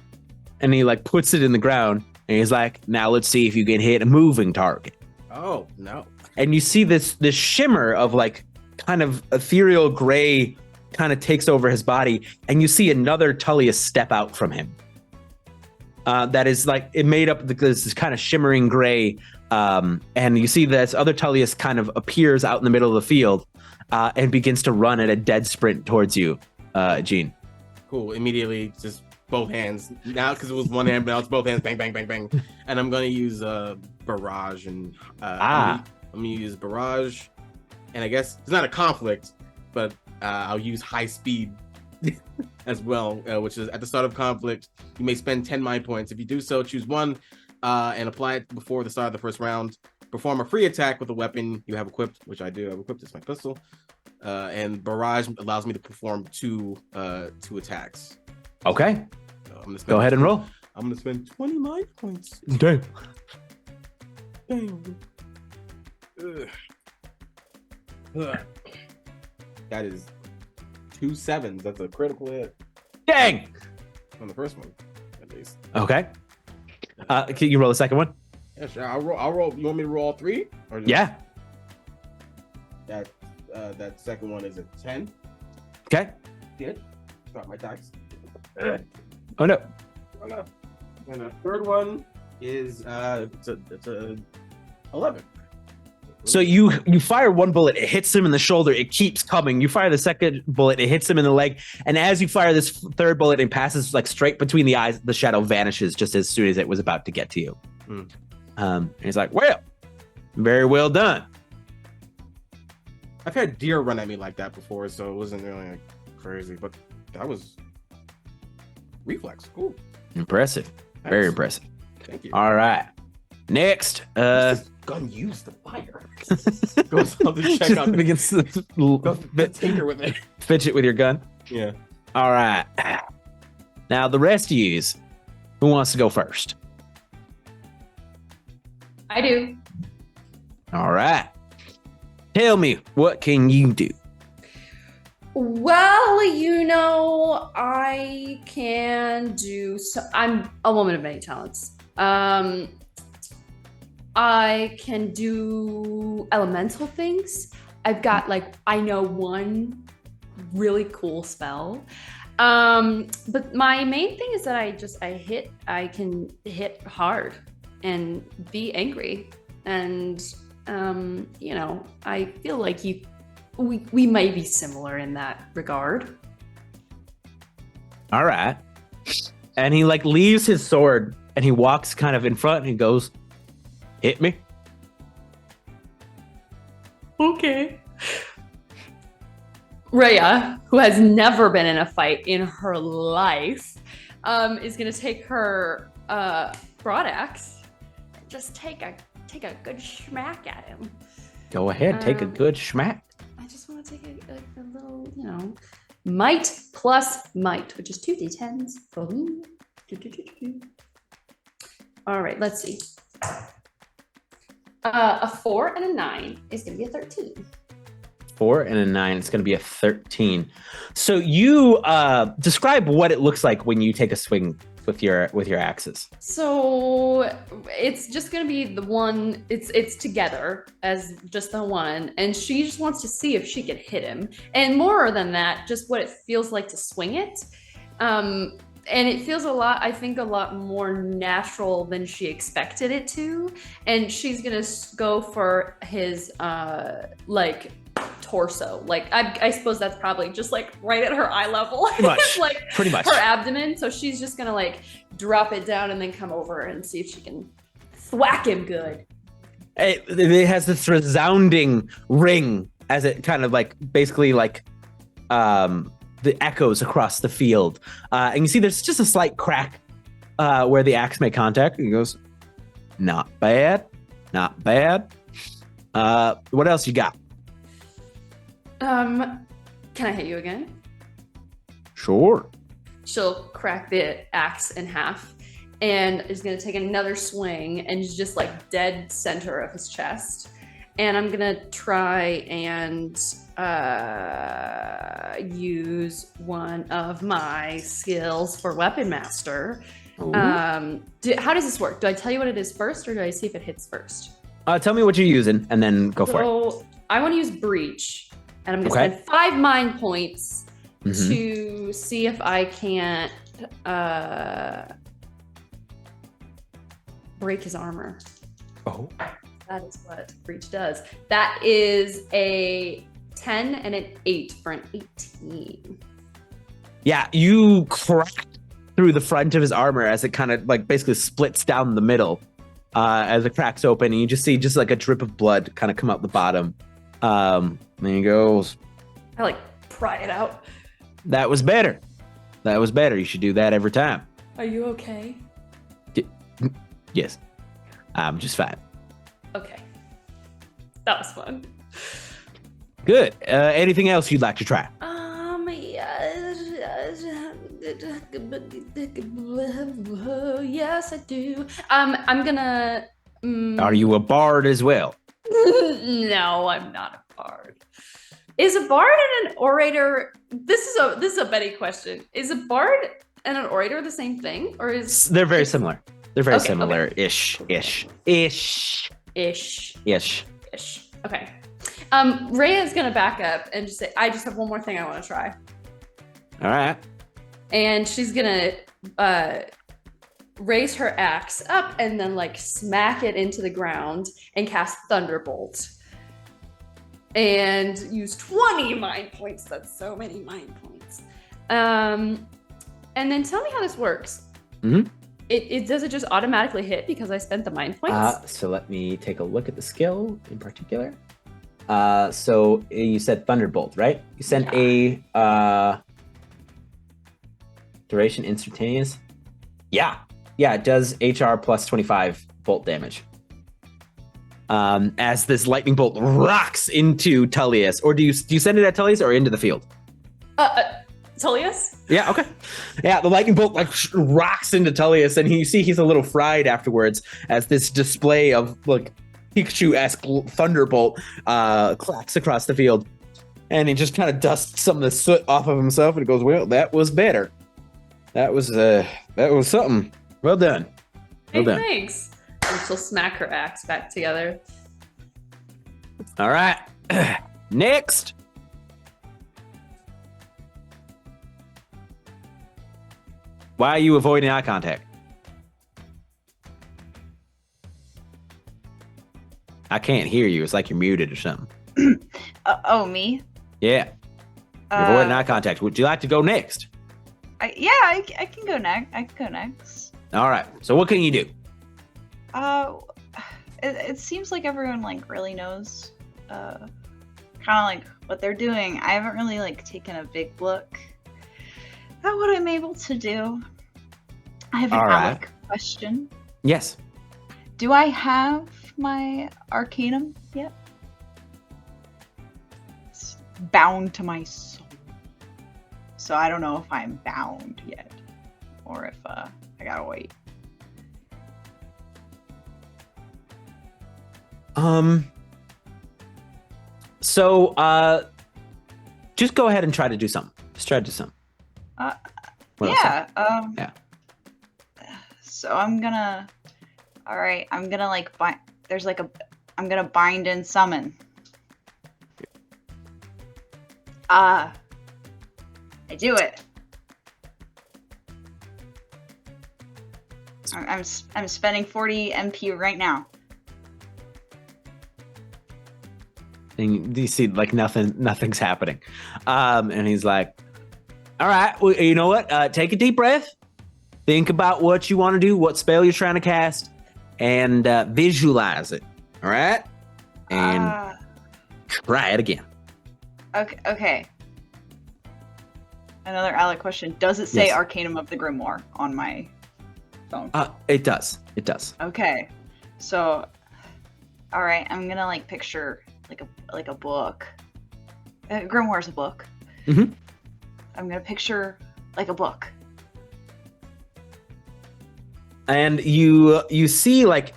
and he like puts it in the ground, and he's like, now let's see if you can hit a moving target. Oh, no. And you see this shimmer of like kind of ethereal gray kind of takes over his body, and you see another Tullius step out from him. That is like it made up this kind of shimmering gray, and you see this other Tullius kind of appears out in the middle of the field and begins to run at a dead sprint towards you, Jeane. Cool. Immediately, just both hands. Now, because it was one hand, but now it's both hands. Bang, bang, bang, bang. And I'm going to use barrage. And I'm going to use barrage. And I guess it's not a conflict, but I'll use high speed as well, which is at the start of conflict, you may spend 10 mind points. If you do so, choose one and apply it before the start of the first round. Perform a free attack with a weapon you have equipped, which I do have equipped. It's my pistol. And barrage allows me to perform two attacks. Okay. So I'm gonna Go ahead and roll. I'm going to spend 20 mind points. Damn. Damn. Ugh. That is 2 7s. That's a critical hit Dang. on the first one, at least. Okay. Can you roll the second one? Yeah, sure. I'll roll. You want me to roll all 3? Or just Yeah. That second one is a 10. Okay. Good. Start my dice. Oh no. And the third one is it's a 11. So you fire one bullet, it hits him in the shoulder, it keeps coming. You fire the second bullet, it hits him in the leg, and as you fire this third bullet, it passes like straight between the eyes. The shadow vanishes just as soon as it was about to get to you. And he's like, "Well, very well done." I've had deer run at me like that before, so it wasn't really like crazy. But that was reflex. Cool. Impressive. Very Nice. impressive. Thank you. All right. Next. What's this gun used to fire. Goes on to check out. Begins to Go tinker with it. fidget with your gun. Yeah. All right. Now the rest of yous, who wants to go first? I do. All right. Tell me, what can you do? Well, I can do so. I'm a woman of many talents. I can do elemental things. I've got I know one really cool spell. But my main thing is that I can hit hard and be angry. And I feel like we might be similar in that regard. All right. And he leaves his sword and he walks kind of in front and he goes, hit me. Okay. Rhea, who has never been in a fight in her life, is gonna take her broadaxe and just take a good smack at him. Go ahead, take a good schmack. I just want to take a little, might plus might, which is 2d10s for me. All right, let's see. A 4 and a 9 is going to be a 13. 4 and a 9, it's going to be a 13. So you describe what it looks like when you take a swing with your axes. So it's just going to be the one. It's together as just the one, and she just wants to see if she can hit him, and more than that, just what it feels like to swing it. And it feels a lot more natural than she expected it to. And she's gonna go for his torso. I suppose that's probably just right at her eye level. Pretty much. Pretty much. Her abdomen. So she's just gonna drop it down and then come over and see if she can thwack him good. It has this resounding ring as it kind of basically the echoes across the field. And you see there's just a slight crack where the axe may contact. And he goes, not bad. Not bad. What else you got? Can I hit you again? Sure. She'll crack the axe in half and is going to take another swing and just dead center of his chest. And I'm going to try and use one of my skills for Weapon Master. How does this work? Do I tell you what it is first, or do I see if it hits first? Tell me what you're using and then go for it. So I want to use Breach, and I'm going to spend 5 mind points to see if I can't break his armor. Oh. That is what Breach does. That is a 10 and an 8 for an 18. Yeah, you crack through the front of his armor as it kind of basically splits down the middle as it cracks open, and you just see a drip of blood kind of come out the bottom. There he goes. I pry it out. That was better. That was better. You should do that every time. Are you okay? Yes. I'm just fine. Okay. That was fun. Good. Anything else you'd like to try? Yes, I do. I'm gonna. Are you a bard as well? No, I'm not a bard. Is a bard and an orator? This is a Betty question. Is a bard and an orator the same thing, or is They're very similar. They're very Okay, similar-ish. Ish. Okay. Rhea is gonna back up and just say, I just have one more thing I want to try. All right. And she's gonna raise her axe up and then smack it into the ground and cast Thunderbolt. And use 20 mind points. That's so many mind points. And then tell me how this works. Mm-hmm. It does it just automatically hit because I spent the mind points? So let me take a look at the skill in particular. So you said Thunderbolt, right? You sent a duration instantaneous. Yeah, it does HR plus 25 bolt damage. As this lightning bolt rocks into Tullius, or do you send it at Tullius or into the field? Tullius? Yeah, okay. Yeah, the lightning bolt like rocks into Tullius, and you see he's a little fried afterwards as this display of like Pikachu-esque thunderbolt claps across the field, and he just kind of dusts some of the soot off of himself, and he goes, "Well, that was better. That was something. Well done. Well Hey, done." thanks. And she'll smack her axe back together. All right, next. Why are you avoiding eye contact? I can't hear you. It's like you're muted or something. Me? Yeah. You're avoiding eye contact. Would you like to go next? I can go next. I can go next. All right. So what can you do? It seems like everyone like really knows, kind of like what they're doing. I haven't really like taken a big look at what I'm able to do. I have an Alec question. Yes. Do I have my Arcanum yet? It's bound to my soul. So I don't know if I'm bound yet, or if I gotta wait. So just go ahead and try to do something. Just try to do something. Yeah. So I'm gonna. All right. I'm gonna like bind. There's like a. I'm gonna bind and summon. I do it. I'm spending 40 MP right now. And you see like nothing's happening. And he's like, all right, well, you know what? Take a deep breath. Think about what you want to do, what spell you're trying to cast, and visualize it. All right? And try it again. Okay. Another Alec question. Does it say Yes. Arcanum of the Grimoire on my phone? It does. It does. Okay. So, all right, I'm gonna like picture like a book. Grimoire's a book. Mm-hmm. I'm gonna picture like a book. And you see like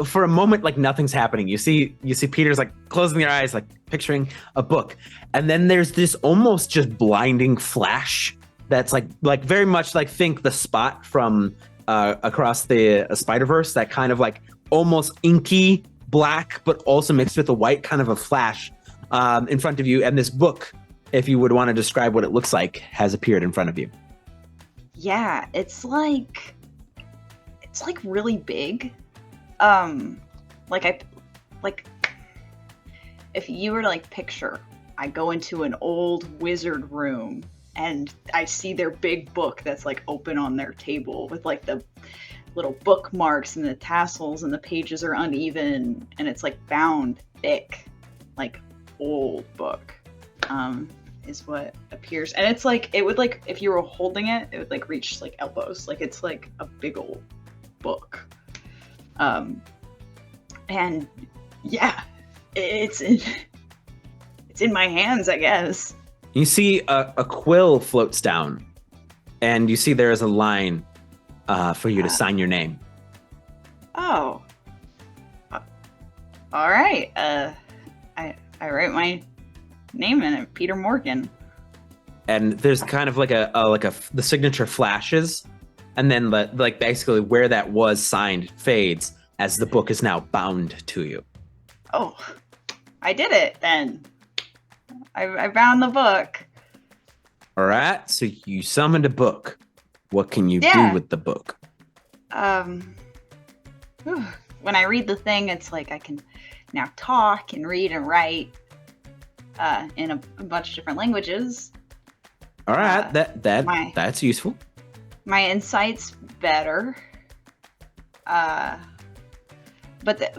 for a moment like nothing's happening. You see Peter's like closing their eyes, like picturing a book, and then there's this almost just blinding flash that's like very much like think the spot from across the Spider-Verse, that kind of like almost inky black, but also mixed with a white kind of a flash in front of you, and this book, if you would want to describe what it looks like, has appeared in front of you. Yeah, it's like really big. If you were to like picture, I go into an old wizard room and I see their big book that's like open on their table with like the little bookmarks and the tassels, and the pages are uneven, and it's like bound thick, like old book, is what appears. And it's like, it would like, if you were holding it, it would like reach like elbows. Like it's like a big old book. And yeah, it's in my hands, I guess. You see a quill floats down, and you see there is a line for you to sign your name. Oh. All right. I write my name in it, Peter Morgan. And there's kind of like the signature flashes, and then like basically where that was signed fades as the book is now bound to you. Oh, I did it then. I bound the book. All right, so you summoned a book. What can you do with the book? When I read the thing, it's like I can now talk and read and write in a bunch of different languages. All right, that's useful. My insight's better. But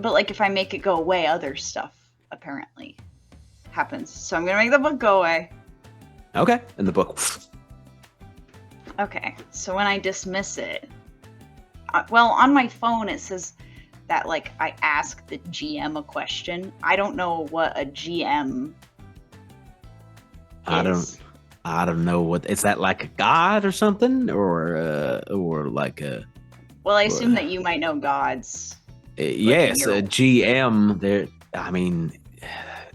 like if I make it go away, other stuff apparently happens. So I'm gonna make the book go away. Okay. And the book. Okay, so when I dismiss it, well, on my phone it says that like I ask the GM a question. I don't know what a GM is. I don't know what is that, like a god or something, or like a. Well, I assume that you might know gods. Yes, you're- a GM. There, I mean,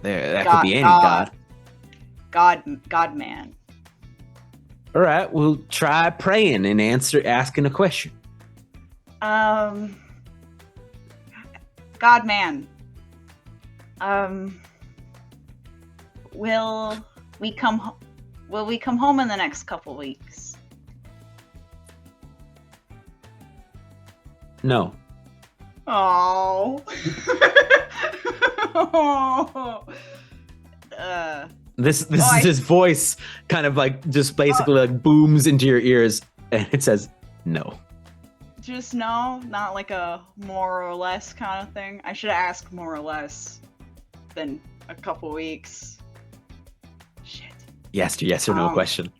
that God- could be any god. God man. All right, we'll try praying and asking a question. God man. Will we come home in the next couple weeks? No. Oh. This is his voice kind of like just basically like booms into your ears, and it says no. Just no, not like a more or less kind of thing. I should ask more or less than a couple weeks. Shit. Yes or no question.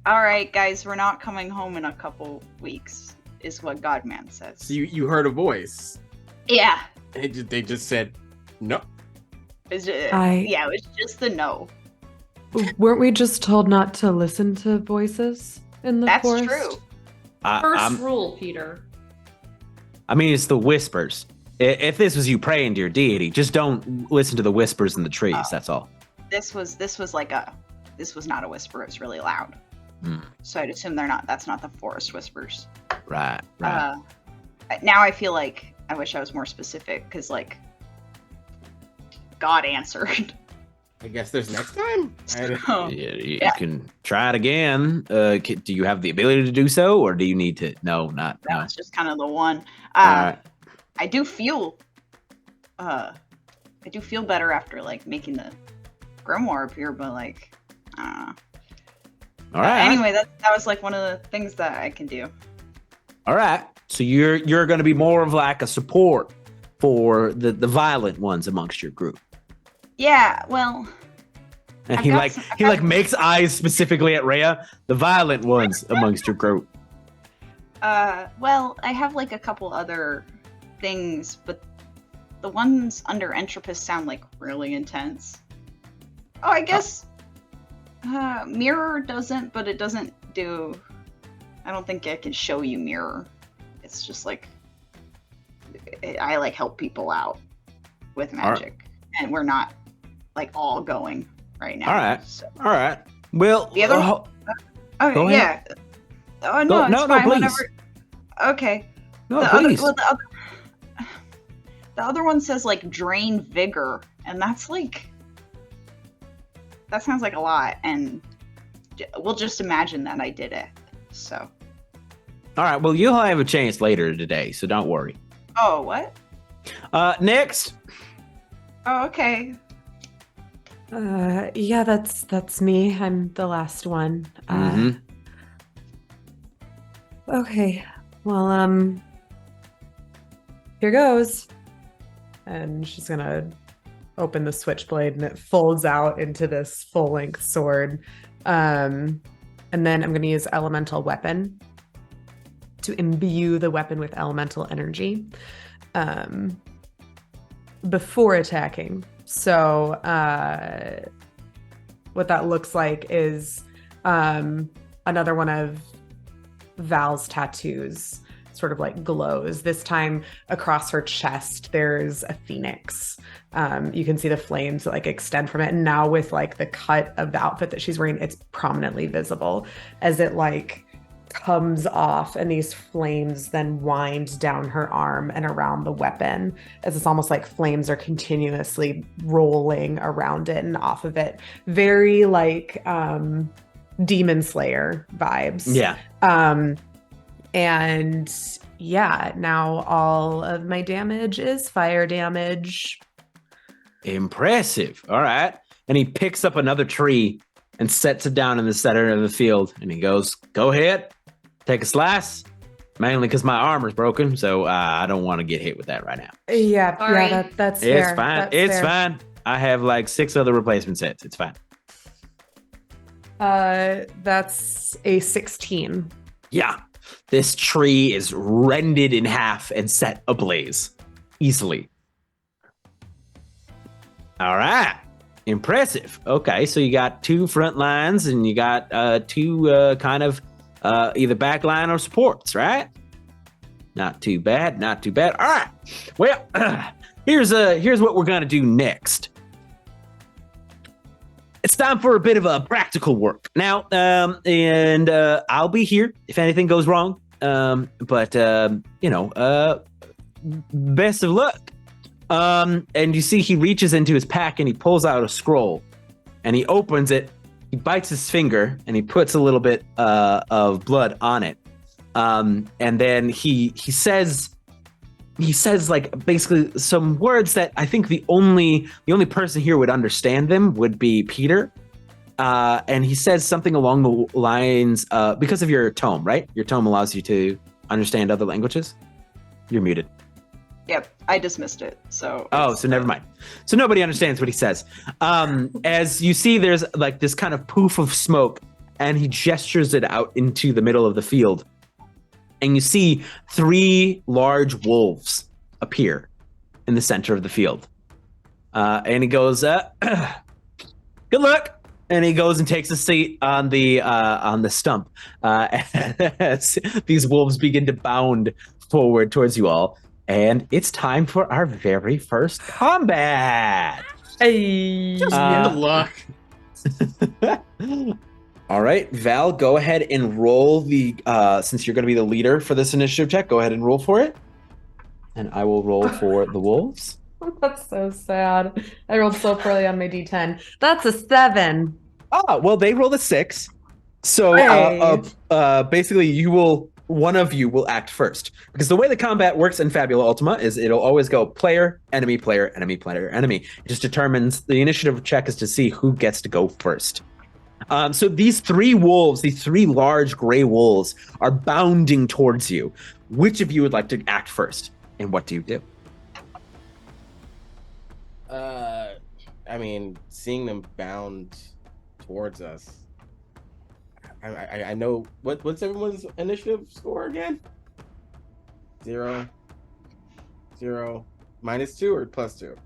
All right, guys, we're not coming home in a couple weeks, is what Godman says. So you heard a voice. Yeah. They just said no. Yeah, it was just the no. Weren't we just told not to listen to voices in the That's forest? true. First rule, Peter. I mean, it's the whispers. If this was you praying to your deity, just don't listen to the whispers in the trees. That's all. This was not a whisper. It was really loud. Hmm. So I'd assume that's not the forest whispers. Right. Now I feel like I wish I was more specific because like God answered. I guess there's next time. You can try it again. Do you have the ability to do so, or do you need to? No. That's just kind of the one. All right. I do feel better after like making the grimoire appear, but like, All right. Anyway, that was like one of the things that I can do. All right. So you're going to be more of like a support for the violent ones amongst your group. Yeah. Well. And he makes eyes specifically at Rhea, the violent ones amongst your group. Well, I have like a couple other things, but the ones under Entropist sound like really intense. Oh, I guess Mirror doesn't, but it doesn't do. I don't think I can show you Mirror. It's just like I like help people out with magic, and we're not like all going right now. All right. So. All right. Well, the other. Go ahead. Yeah. Oh no, it's fine. please. Whenever. Okay. No, the please. The other one says like drain vigor, and that's like that sounds like a lot, and we'll just imagine that I did it. So. All right. Well, you'll have a chance later today, so don't worry. Oh, what? Next. Oh, okay. Yeah, that's me. I'm the last one. Mhm. Okay. Well, here goes. And she's gonna open the switchblade, and it folds out into this full-length sword. And then I'm gonna use elemental weapon to imbue the weapon with elemental energy before attacking. So what that looks like is another one of Val's tattoos sort of like glows. This time across her chest, there's a phoenix. You can see the flames that like extend from it. And now with like the cut of the outfit that she's wearing, it's prominently visible as it like comes off, and these flames then wind down her arm and around the weapon, as it's almost like flames are continuously rolling around it and off of it. Very like Demon Slayer vibes. Yeah. And yeah, now all of my damage is fire damage. Impressive. All right. And he picks up another tree and sets it down in the center of the field, and he goes, "Go ahead, take a slice." Mainly because my armor's broken, so I don't want to get hit with that right now. Yeah, Sorry. that's It's fair. fine. That's It's fair. fine. I have like 6 other replacement sets. It's fine. That's a 16. Yeah. This tree is rended in half and set ablaze easily. All right. Impressive. Okay, so you got 2 front lines and you got 2 kind of either back line or supports, right? Not too bad. Not too bad. All right. Well, here's what we're gonna do next. It's time for a bit of a practical work now, and I'll be here if anything goes wrong. But best of luck. And you see he reaches into his pack and he pulls out a scroll, and he opens it. He bites his finger and he puts a little bit of blood on it. And then he says like basically some words that I think the only person here would understand them would be Peter. And he says something along the lines because of your tome, right? Your tome allows you to understand other languages. You're muted. Yep, I dismissed it. So. So never mind. So nobody understands what he says. As you see, there's like this kind of poof of smoke, and he gestures it out into the middle of the field. And you see 3 large wolves appear in the center of the field. And he goes, good luck. And he goes and takes a seat on the stump as these wolves begin to bound forward towards you all. And it's time for our very first combat. Hey. Just good luck. All right, Val, go ahead and roll the, since you're going to be the leader for this initiative check, go ahead and roll for it. And I will roll for the wolves. That's so sad. I rolled so poorly on my D10. That's a 7. Well, they rolled a 6. So Hey. basically one of you will act first. Because the way the combat works in Fabula Ultima is it'll always go player, enemy, player, enemy, player, enemy. It just determines, the initiative check is to see who gets to go first. So these 3 wolves, these 3 large gray wolves, are bounding towards you. Which of you would like to act first? And what do you do? I mean, seeing them bound towards us. I know what's everyone's initiative score again? 0, -2 or +2?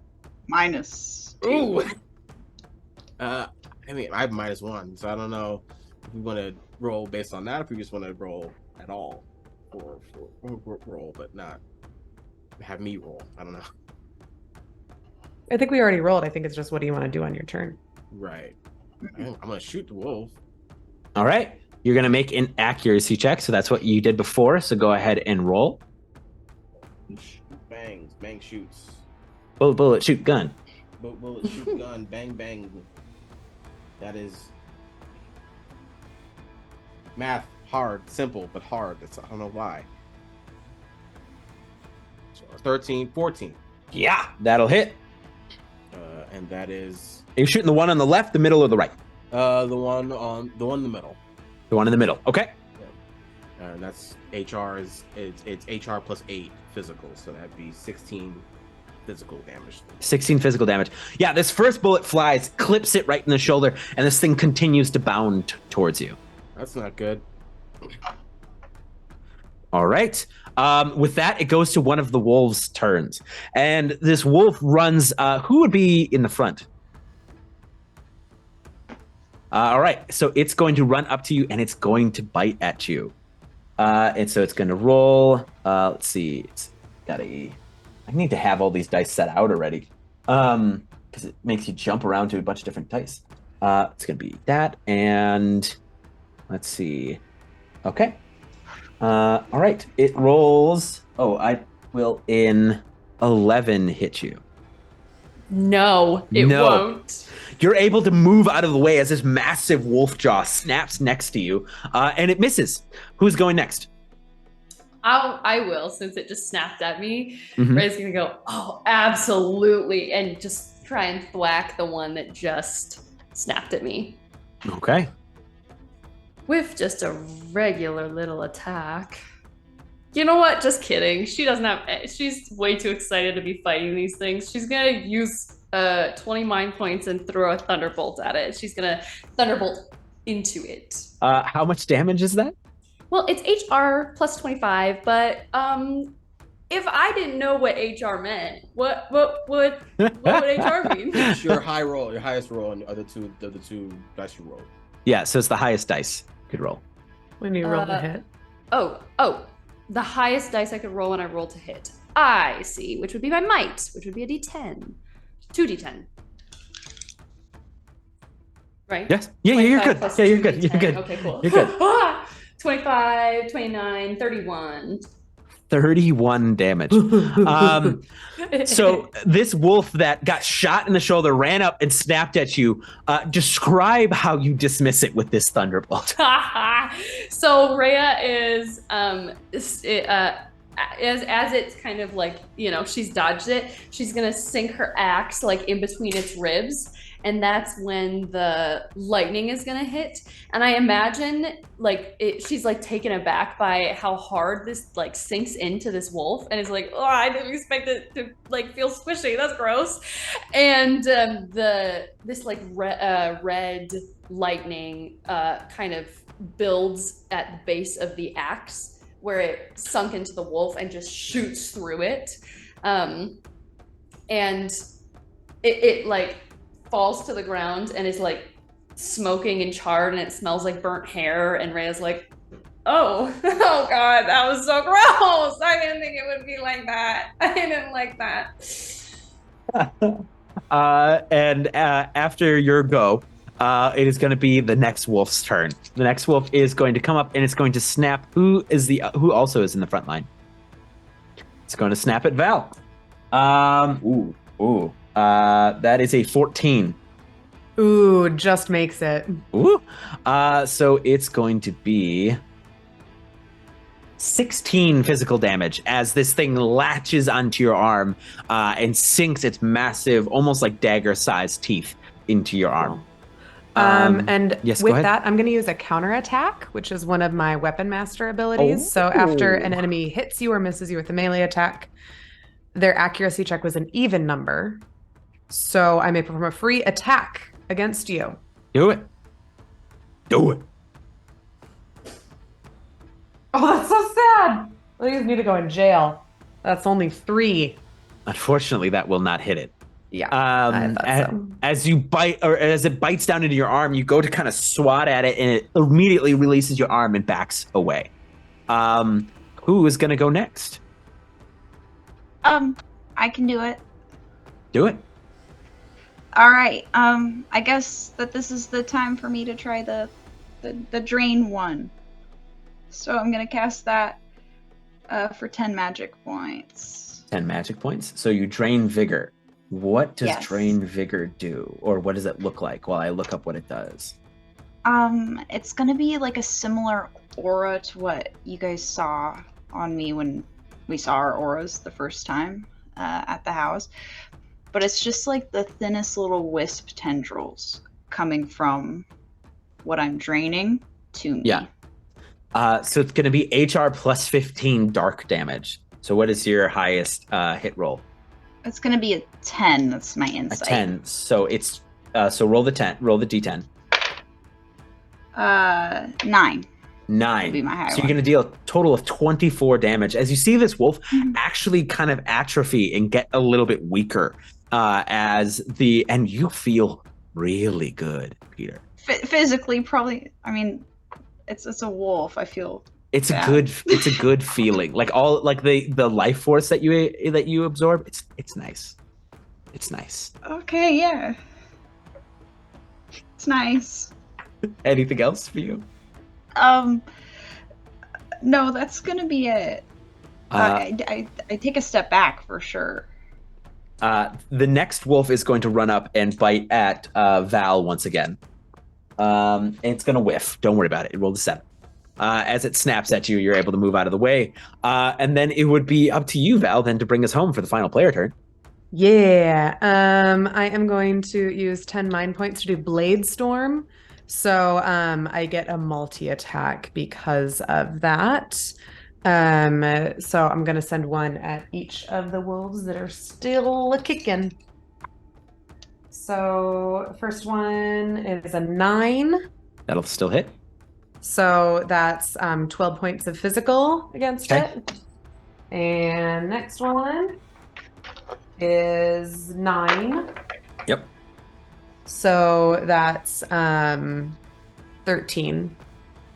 Minus. Ooh. I mean, I have -1, so I don't know if we want to roll based on that, if we just want to roll at all, or roll, but not have me roll. I don't know. I think we already rolled. I think it's just what do you want to do on your turn? Right. I'm gonna shoot the wolf. All right. You're going to make an accuracy check. So that's what you did before. So go ahead and roll. Bang, bang, shoots. Bullet, bullet, shoot, gun. Bullet, shoot, gun, bang, bang. That is math, hard, simple, but hard. I don't know why. So 13, 14. Yeah, that'll hit. And that is Are you shooting the one on the left, the middle, or the right? the one in the middle. The one in the middle. Okay. And that's HR it's HR plus 8 physical, so that'd be 16 physical damage. 16 physical damage. Yeah, this first bullet flies, clips it right in the shoulder, and this thing continues to bound towards you. That's not good. All right. With that, it goes to one of the wolves' turns. And this wolf runs, who would be in the front? All right. So it's going to run up to you and it's going to bite at you. And so it's going to roll. Let's see. It's got I need to have all these dice set out already. Because it makes you jump around to a bunch of different dice. It's going to be that. And let's see. Okay. All right. It rolls. Oh, I will in 11 hit you. No, it No. won't. You're able to move out of the way as this massive wolf jaw snaps next to you, and it misses. Who's going next? I will, since it just snapped at me. Mhm. Ray's gonna go, oh, absolutely, and just try and thwack the one that just snapped at me Okay. with just a regular little attack. You know what? Just kidding. She doesn't have. She's way too excited to be fighting these things. She's gonna use 20 mind points and throw a thunderbolt at it. She's gonna thunderbolt into it. How much damage is that? Well, it's HR plus 25, but if I didn't know what HR meant, what would HR mean? It's your high roll, your highest roll, and the other two dice you roll. Yeah, so it's the highest dice you could roll. When you roll the hit. Oh, the highest dice I could roll when I roll to hit. I see, which would be my might, which would be a D10. 2d10. Right? Yes. Yeah, you're good. Yeah, you're good. You're good. Okay, cool. You're good. 25, 29, 31. 31 damage. So this wolf that got shot in the shoulder ran up and snapped at you. Describe how you dismiss it with this thunderbolt. So Rhea is as it's kind of like, she's dodged it, she's gonna sink her axe like in between its ribs, and that's when the lightning is gonna hit. And I imagine she's like taken aback by how hard this like sinks into this wolf, and is like, oh, I didn't expect it to like feel squishy. That's gross. And this like red lightning kind of builds at the base of the axe, where it sunk into the wolf and just shoots through it. And it like falls to the ground and is like smoking and charred, and it smells like burnt hair. And Rhea's like, oh God, that was so gross. I didn't think it would be like that. I didn't like that. And after your go, it is going to be the next wolf's turn. The next wolf is going to come up and it's going to snap. Who also is in the front line? It's going to snap at Val. That is a 14. Ooh, just makes it. Ooh. So it's going to be 16 physical damage as this thing latches onto your arm and sinks its massive, almost like dagger-sized teeth into your arm. And yes, with that, I'm going to use a counterattack, which is one of my weapon master abilities. Oh. So after an enemy hits you or misses you with a melee attack, their accuracy check was an even number. So I may perform a free attack against you. Do it. Do it. Oh, that's so sad. These need to go in jail. That's only 3. Unfortunately, that will not hit it. Yeah. I thought so. As you bite, or as it bites down into your arm, you go to kind of swat at it, and it immediately releases your arm and backs away. Who is going to go next? I can do it. Do it. All right. I guess that this is the time for me to try the drain one. So I'm gonna cast that for 10 magic points. 10 magic points. So you drain vigor. What does Yes. drain vigor do, or what does it look like? While I look up what it does. It's gonna be like a similar aura to what you guys saw on me when we saw our auras the first time at the house. But it's just like the thinnest little wisp tendrils coming from what I'm draining to me. Yeah. So it's going to be HR plus 15 dark damage. So what is your highest hit roll? It's gonna be a 10. That's my insight. A 10. So it's so roll the 10. Roll the d10. 9. 9. Would be my high So you're one. going to deal a total of 24 damage as you see this wolf actually kind of atrophy and get a little bit weaker and you feel really good, Peter. Physically, probably. I mean, it's a wolf. I feel. It's Yeah. it's a good feeling. Like all like the life force that you absorb. It's nice. It's nice. Okay, yeah. It's nice. Anything else for you? No, that's gonna be it. I take a step back for sure. The next wolf is going to run up and bite at Val once again. And it's going to whiff. Don't worry about it. It rolled a 7. As it snaps at you, you're able to move out of the way. And then it would be up to you, Val, then to bring us home for the final player turn. Yeah. I am going to use 10 mind points to do Blade Storm. So I get a multi-attack because of that. So I'm gonna send one at each of the wolves that are still kicking. So first one is a 9. That'll still hit. So that's 12 points of physical against Okay. it. And next one is 9. Yep. So that's 13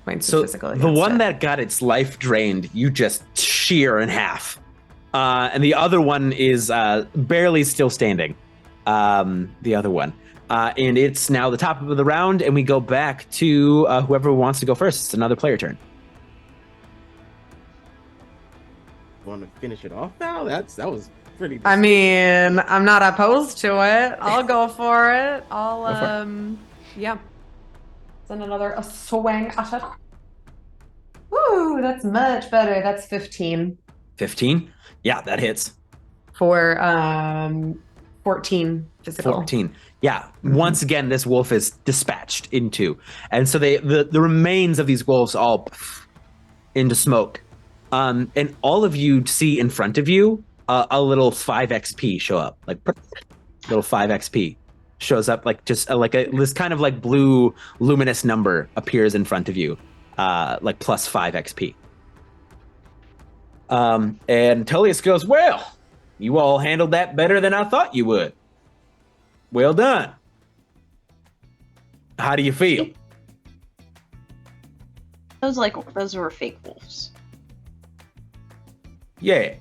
points of physical the against one it. that got its life drained, you just shear in half. And the other one is barely still standing. The other one. And it's now the top of the round, and we go back to whoever wants to go first. It's another player turn. Want to finish it off now? That was pretty. I mean, I'm not opposed to it. I'll go for it. I'll Go for yeah. Send another swing at it. Woo, that's much better. That's 15 15. Yeah, that hits. for 14 physical. 14. Yeah. Once again, this wolf is dispatched into. And so the remains of these wolves all into smoke. And all of you see in front of you a little 5 XP show up. Like little 5 XP shows up, like just this kind of like blue luminous number appears in front of you. Like plus 5 XP. And Tullius goes, well, you all handled that better than I thought you would. Well done. How do you feel? Those were fake wolves. Yeah.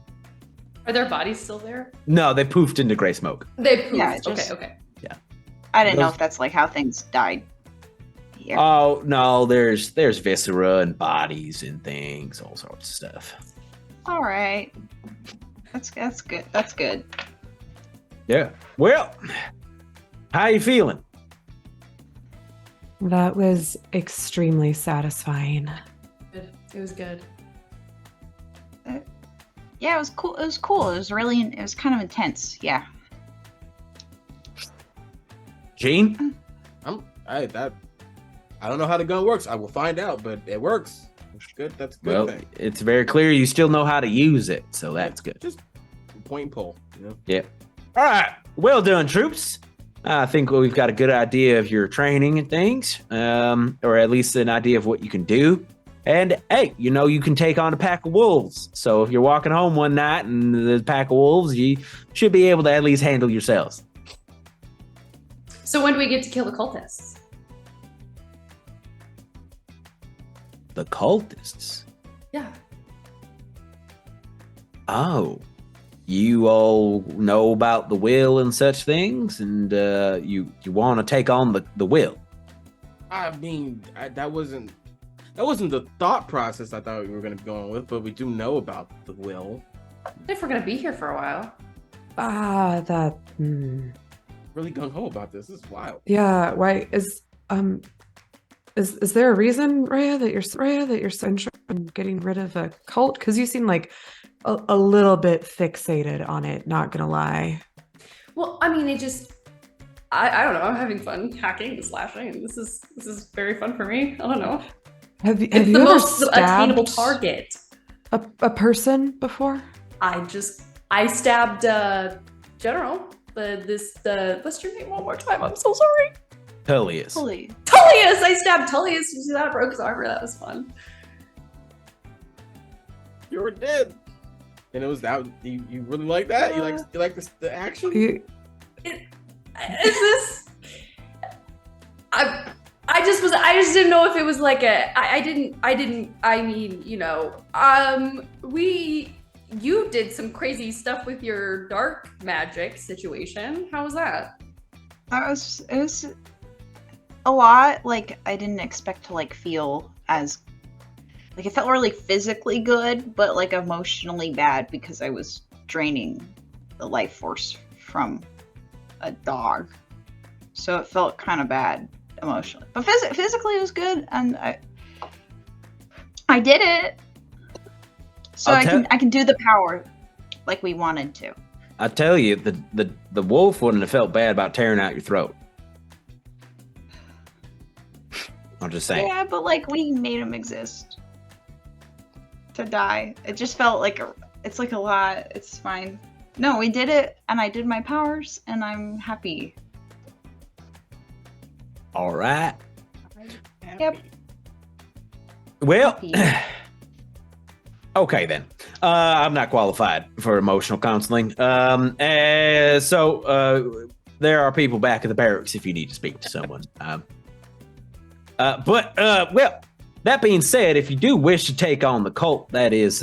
Are their bodies still there? No, they poofed into gray smoke. They poofed. Yeah, just- Okay. I didn't know Those- if that's like how things died here. Oh no, there's viscera and bodies and things, all sorts of stuff. All right, that's good. That's good. Yeah. Well, how you feeling? That was extremely satisfying. Good. It was good. Yeah, it was cool. It was cool. It was kind of intense. Yeah. Jeane? I don't know how the gun works. I will find out, but it works. It's good. That's a good Well, thing. it's very clear you still know how to use it, so that's good. Just point and pull, you know. Yeah. All right. Well done, troops. I think we've got a good idea of your training and things, or at least an idea of what you can do. And hey, you can take on a pack of wolves. So if you're walking home one night and there's a pack of wolves, you should be able to at least handle yourselves. So when do we get to kill the cultists? The cultists. Yeah. Oh, you all know about the will and such things, and you want to take on the will. I mean, that wasn't the thought process I thought we were going to be going with, but we do know about the will. If we're gonna be here for a while. Really gung ho about this. This is wild. Yeah, why is there a reason, Rehya, that you're so interested in getting rid of a cult? Because you seem like a little bit fixated on it, not gonna lie. Well, I mean, I don't know. I'm having fun hacking and slashing, and this is very fun for me. I don't know. Have you It's the ever most stabbed attainable target. a person before? I stabbed General. What's your name one more time? I'm so sorry. Tullius. Holy. Tullius! I stabbed Tullius. You see that? Broke his armor. That was fun. You were dead. And it was that you really like that? You like the action? Is this? I just didn't know if it was like you did some crazy stuff with your dark magic situation. How was that? It was a lot. Like, I didn't expect to like feel as like, it felt really physically good, but like emotionally bad because I was draining the life force from a dog. So it felt kind of bad emotionally, but physically it was good, and I did it. So I can do the power like we wanted to. I tell you, the wolf wouldn't have felt bad about tearing out your throat. I'm just saying. Yeah, but like we made him exist. to die. It just felt like it's like a lot. It's fine. No, we did it, and I did my powers, and I'm happy. All right. Yep. Well, Happy. okay then. I'm not qualified for emotional counseling. So there are people back at the barracks if you need to speak to someone. Well, that being said, if you do wish to take on the cult, that is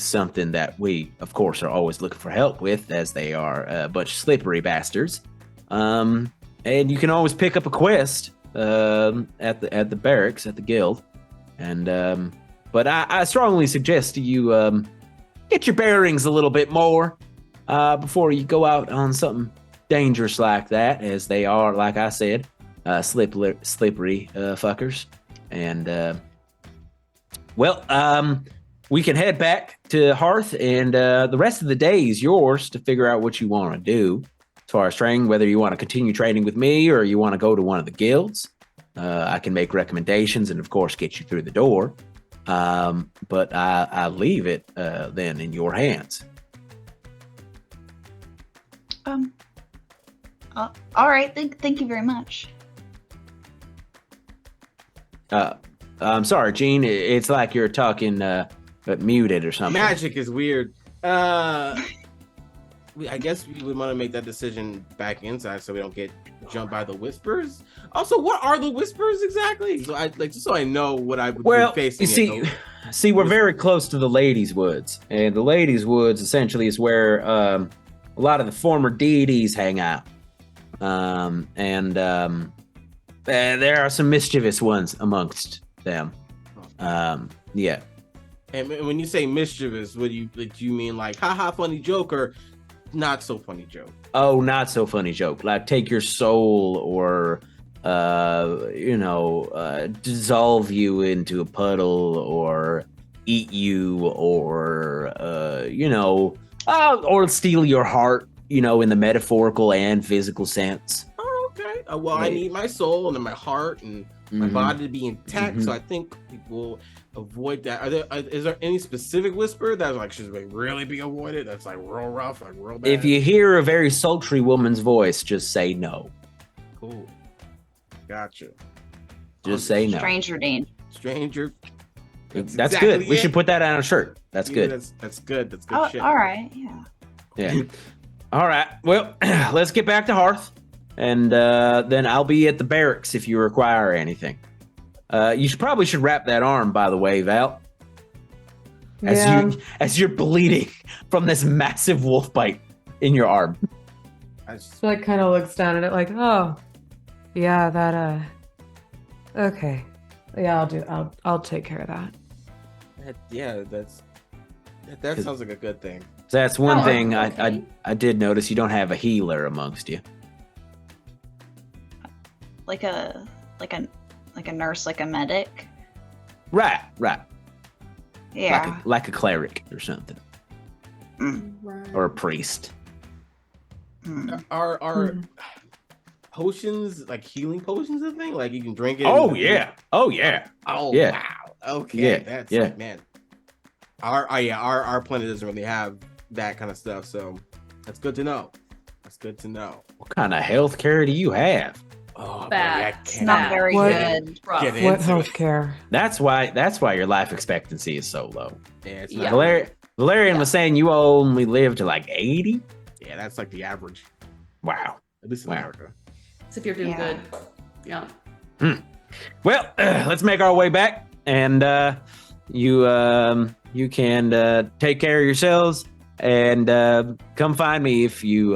something that we, of course, are always looking for help with, as they are a bunch of slippery bastards. And you can always pick up a quest at the barracks, at the guild. And but I strongly suggest you get your bearings a little bit more before you go out on something dangerous like that, as they are, like I said, slippery fuckers. And we can head back to Hearth, and the rest of the day is yours to figure out what you want to do as far as training, whether you want to continue training with me or you want to go to one of the guilds. I can make recommendations and, of course, get you through the door. But I leave it then in your hands. All right. Thank you very much. I'm sorry, Jeane. It's like you're talking but muted or something. Magic is weird. I guess we would want to make that decision back inside so we don't get jumped by the whispers. Also, what are the whispers exactly? So just so I know what I would be facing. See, we're very close to the Ladies' Woods, and the Ladies' Woods essentially is where a lot of the former deities hang out, and there are some mischievous ones amongst them. Yeah. And when you say mischievous, do you mean like haha funny joke or not so funny joke? Oh, not so funny joke. Like take your soul or dissolve you into a puddle or eat you or or steal your heart, in the metaphorical and physical sense. Oh, okay. I need my soul and then my heart and my body to be intact. So I think people avoid that. Is there any specific whisper that's like should really be avoided? That's like real rough, like real bad. If you hear a very sultry woman's voice, just say no. Cool. Gotcha. Just say no. Stranger danger. Stranger. That's exactly good. We it. should put that on a shirt. That's good. That's good. That's good shit. All right. Yeah. Yeah. All right. Well, let's get back to Hearth, and then I'll be at the barracks if you require anything. You probably should wrap that arm, by the way, Val. As you're bleeding from this massive wolf bite in your arm. So like kind of looks down at it like, oh, yeah, that okay, yeah, I'll take care of that. That sounds like a good thing. That's one thing okay. I did notice. You don't have a healer amongst you. Like a nurse, like a medic. Right. Yeah. Like a cleric or something, Right. or a priest. Are potions, like healing potions, a thing? Like you can drink it? Oh yeah. Oh Yeah. wow. Okay. Yeah. That's Yeah. man. Our planet doesn't really have that kind of stuff, so that's good to know. What kind of health care do you have? Oh, Bad. It's not very What? good. Rough. Get it. What Into it. healthcare? That's why your life expectancy is so low. Yeah, it's Yeah. not. Valerian was saying you only live to like 80. Yeah, that's like the average, Wow. at least in Wow. America. So if you're doing Yeah. good. Yeah. Well, let's make our way back, and you can take care of yourselves, and come find me if you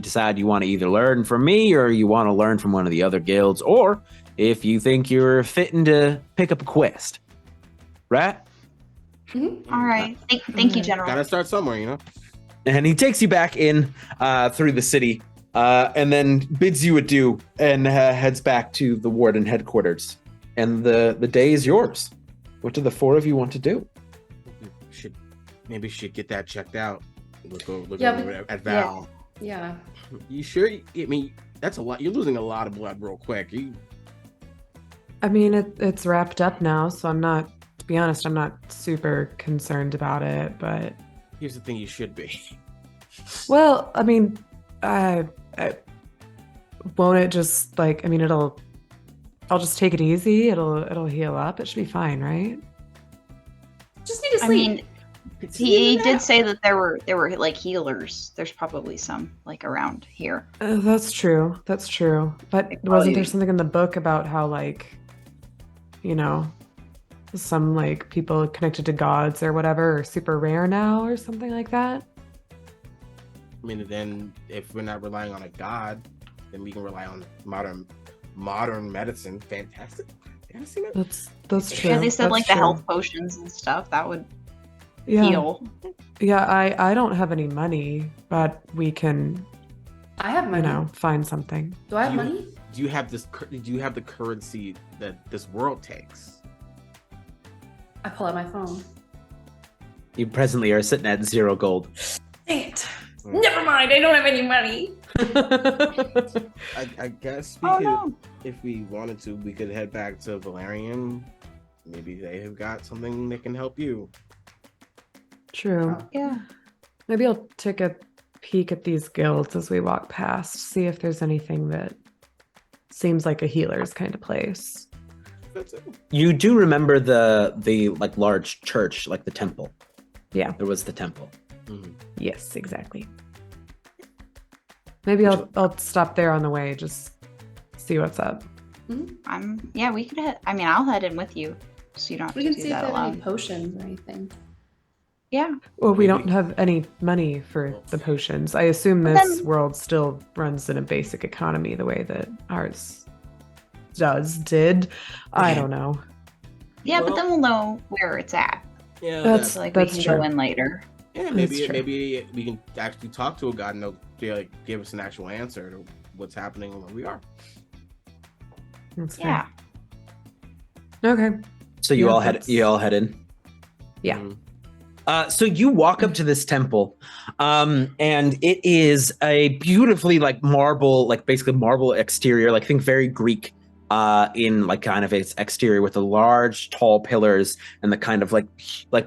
decide you want to either learn from me or you want to learn from one of the other guilds, or if you think you're fitting to pick up a quest. Right? All right. Thank you, General. Gotta start somewhere, And he takes you back in through the city, and then bids you adieu and heads back to the warden headquarters. And the day is yours. What do the four of you want to do? Maybe we should get that checked out. Look Yeah, over at Val. Yeah. You sure? I mean, that's a lot. You're losing a lot of blood real quick. I mean, it's wrapped up now, so I'm not be honest, I'm not super concerned about it, but Here's the thing: you should be. well, I mean, won't it just like? I mean, I'll just take it easy. It'll heal up. It should be fine, right? Just need to I sleep. mean, he did say that there were like healers. There's probably some like around here. That's true. That's true. But Like, wasn't there probably- something in the book about how like, you know, some like people connected to gods or whatever are super rare now or something like that? I mean, then if we're not relying on a god, then we can rely on modern medicine. Fantastic. Fantasy medicine. That's true. Yeah, they said That's like the true. health potions and stuff that would Yeah. heal. Yeah, I don't have any money, but we can, I have money. you know, find something. Do I have You- money? Do you have this? Do you have the currency that this world takes? I pull out my phone. You presently are sitting at 0 gold. Dang it. Hmm. Never mind. I don't have any money. I guess we Oh could, no. if we wanted to, we could head back to Valerian. Maybe they have got something that can help you. True. Yeah. Maybe I'll take a peek at these guilds as we walk past, see if there's anything that seems like a healer's kind of place. That's it. You do remember the like large church, like the temple. Yeah. There was the temple. Mhm. Yes, exactly. Maybe I'll stop there on the way, just see what's up. We could head. I mean, I'll head in with you, so you don't have We to can do see if that they have any alone. potions or anything. Yeah. Well, we Maybe- don't have any money for the potions. I assume But this then- world still runs in a basic economy the way that ours did. I don't know. Yeah, Well- but then we'll know where it's at. Yeah, That's- So like That's we can true. go in later. yeah. that's Maybe true. maybe we can actually talk to a god and they'll like give us an actual answer to what's happening and where we are. That's fair. Yeah. Okay. So you Yeah, all head in. Yeah. Mhm. So you walk up to this temple, and it is a beautifully like marble, like basically marble exterior, like think very Greek, in like kind of its exterior with the large, tall pillars and the kind of like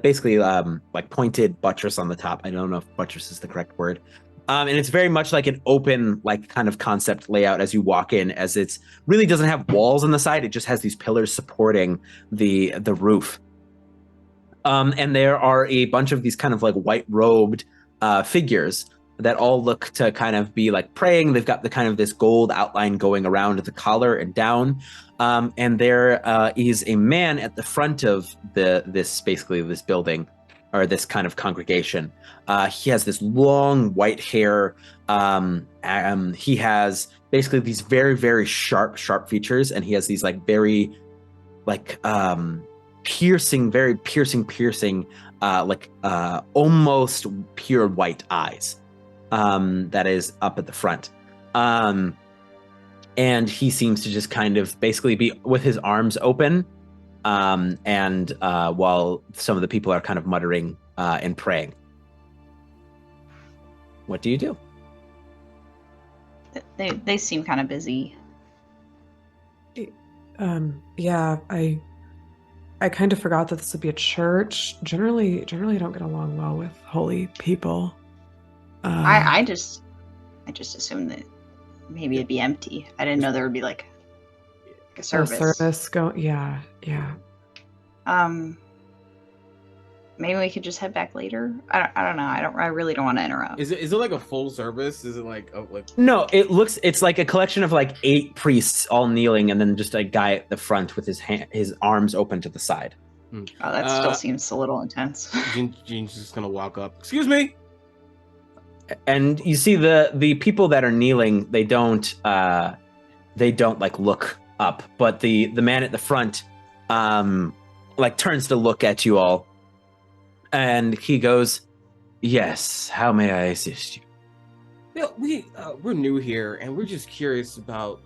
basically like pointed buttress on the top. I don't know if buttress is the correct word. And it's very much like an open, like kind of concept layout as you walk in, as it's really doesn't have walls on the side. It just has these pillars supporting the roof. And there are a bunch of these kind of like white robed figures that all look to kind of be like praying. They've got the kind of this gold outline going around the collar and down. And there is a man at the front of this building, or this kind of congregation. He has this long white hair. He has basically these very, very sharp features, and he has these like very like piercing, like almost pure white eyes. That is up at the front. And he seems to just kind of basically be with his arms open, and while some of the people are kind of muttering and praying. What do you do? They seem kind of busy. Yeah, I kind of forgot that this would be a church. Generally I don't get along well with holy people. I just assumed that maybe it'd be empty. I didn't know there would be like a service. Yeah. Maybe we could just head back later. I don't know. I really don't want to interrupt. Is it like a full service? Is it like No, it's like a collection of like 8 priests all kneeling, and then just a guy at the front with his arms open to the side. Oh, that still seems a little intense. Jeane's just gonna walk up. Excuse me. And you see the people that are kneeling, they don't like look up, but the man at the front like turns to look at you all, and he goes, "Yes, how may I assist you?" Yeah, we're new here, and we're just curious about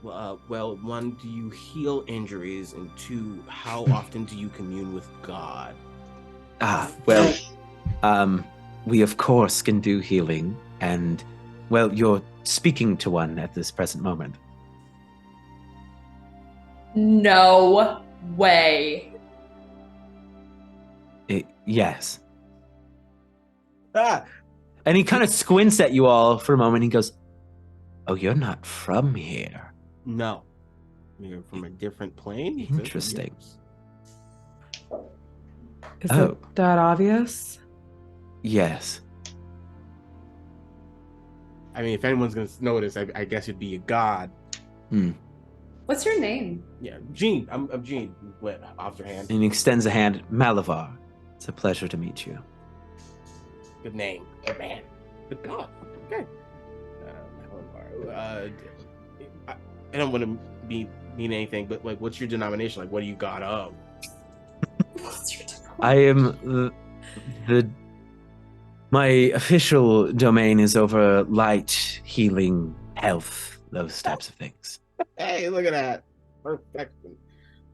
well, 1, do you heal injuries, and 2, how often do you commune with God? Well, we of course can do healing, and well, you're speaking to one at this present moment. No way. Yes. Ah, And he kind of squints at you all for a moment. He goes, "Oh, you're not from here. no. You're from a different plane? It's Interesting. yours. Is Oh. it that obvious? Yes. I mean, if anyone's going to notice, I guess it'd be a god. What's your name? Yeah, Jeane. I'm Jeane. Wet off your hand. And he extends a hand. Malavar, it's a pleasure to meet you. Good name. Good man. Good god. Okay. I don't want to mean anything, but like, what's your denomination? Like, what do you got of? I am my official domain is over light, healing, health, those types of things. Hey, look at that. Perfection.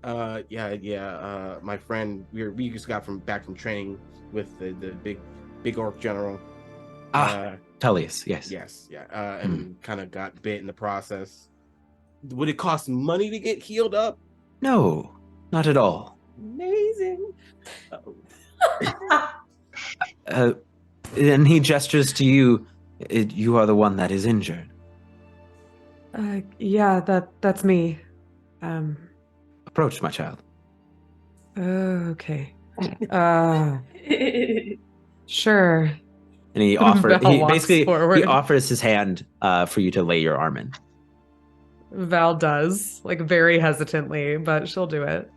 My friend, we just got back from training with the big orc general. Tullius, yes. Yes, yeah. And kind of got bit in the process. Would it cost money to get healed up? No, not at all. Amazing. And he gestures to you. You are the one that is injured. Yeah, that's me. Approach, my child. Okay. Sure. And he offers. Val He walks basically forward. he offers his hand for you to lay your arm in. Val does, like very hesitantly, but she'll do it.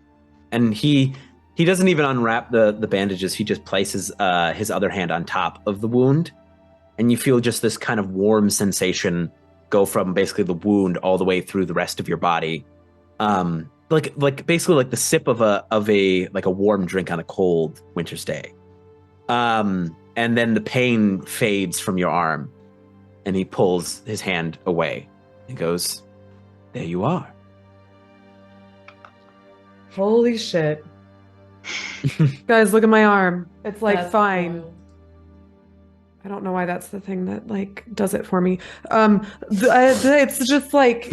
And he doesn't even unwrap the bandages. He just places his other hand on top of the wound, and you feel just this kind of warm sensation go from basically the wound all the way through the rest of your body, like basically like the sip of a warm drink on a cold winter's day. And then the pain fades from your arm, and he pulls his hand away and goes, "There you are." Holy shit. Guys, look at my arm. It's like That's fine. wild. I don't know why that's the thing that like does it for me. It's just like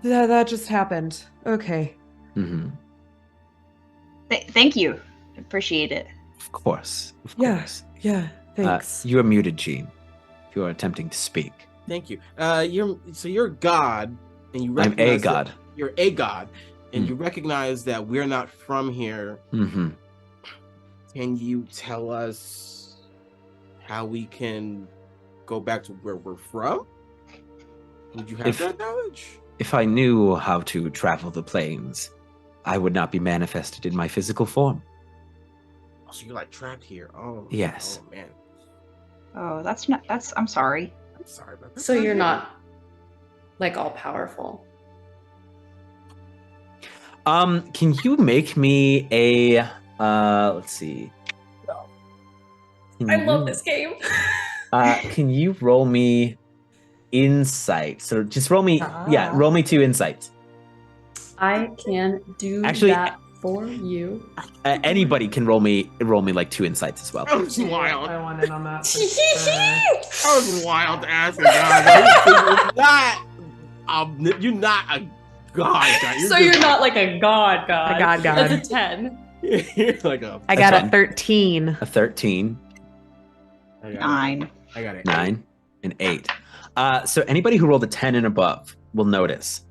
that just happened. Okay. Mm-hmm. Thank you. Appreciate it. Of course. Yeah. Yeah. Thanks. You are muted, Jeane. If you are attempting to speak. Thank you. You're a god, and you I'm a recognize god. that you're a god, and you recognize that we're not from here. Mm-hmm. Can you tell us how we can go back to where we're from? Would you have that knowledge? If I knew how to travel the plains, I would not be manifested in my physical form. Oh, so you're like trapped here. Oh, Yes. Oh man, Oh, I'm sorry. I'm sorry about that. So you're not like all powerful. Can you make me a let's see. I love this game. Can you roll me insight? So just roll me roll me 2 insights. I can do Actually- that for you. Anybody can roll me like 2 insights as well. That was wild. I want in on that. That was wild ass. You're not a god. So you're not like a god. A god. That's a 10. You're like a. I got That's a fine. 13. A 13, I got it. 9. I got it. 9, and 8. So anybody who rolled a 10 and above will notice.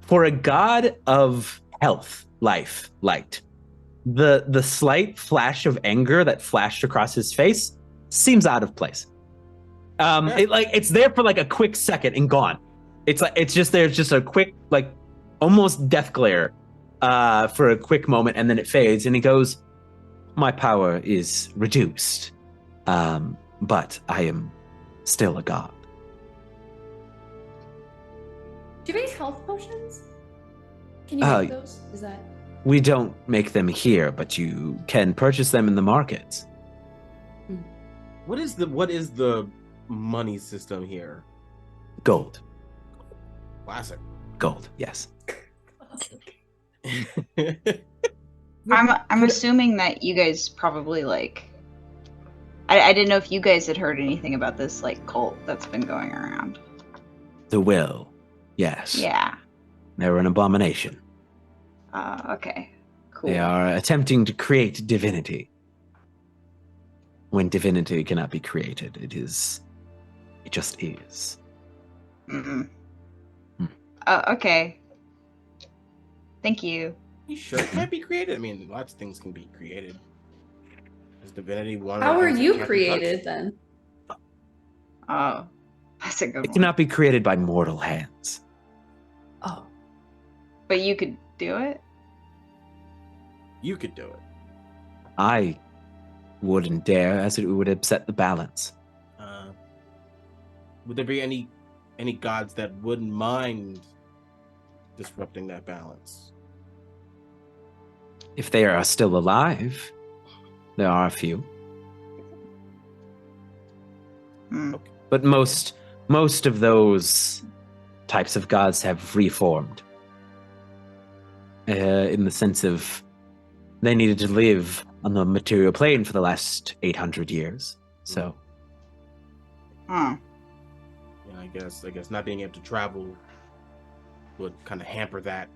For a god of health, life, light, the slight flash of anger that flashed across his face seems out of place. It's there for like a quick second and gone. There's just a quick, like almost death glare for a quick moment, and then it fades, and he goes, "My power is reduced, but I am still a god." Do you have any health potions? Can you make those? Is that We don't make them here, but you can purchase them in the markets. What is the money system here? Gold. Classic. Gold, yes. I'm assuming that you guys probably like. I didn't know if you guys had heard anything about this like cult that's been going around. The will, yes. Yeah. They're an abomination. Okay. Cool. They are attempting to create divinity. When divinity cannot be created, it just is. Mm-mm. Hmm. Okay. Thank you. You sure it can't be created? I mean, lots of things can be created. Is divinity one? How of the are things that you can't be touched? created then? Oh, that's a good It one. cannot be created by mortal hands. Oh. But you could do it? You could do it. I wouldn't dare, as it would upset the balance. Would there be any gods that wouldn't mind disrupting that balance? If they are still alive, there are a few. Hmm. But most of those types of gods have reformed. In the sense of they needed to live on the material plane for the last 800 years. So, Huh. Yeah, I guess not being able to travel would kind of hamper that.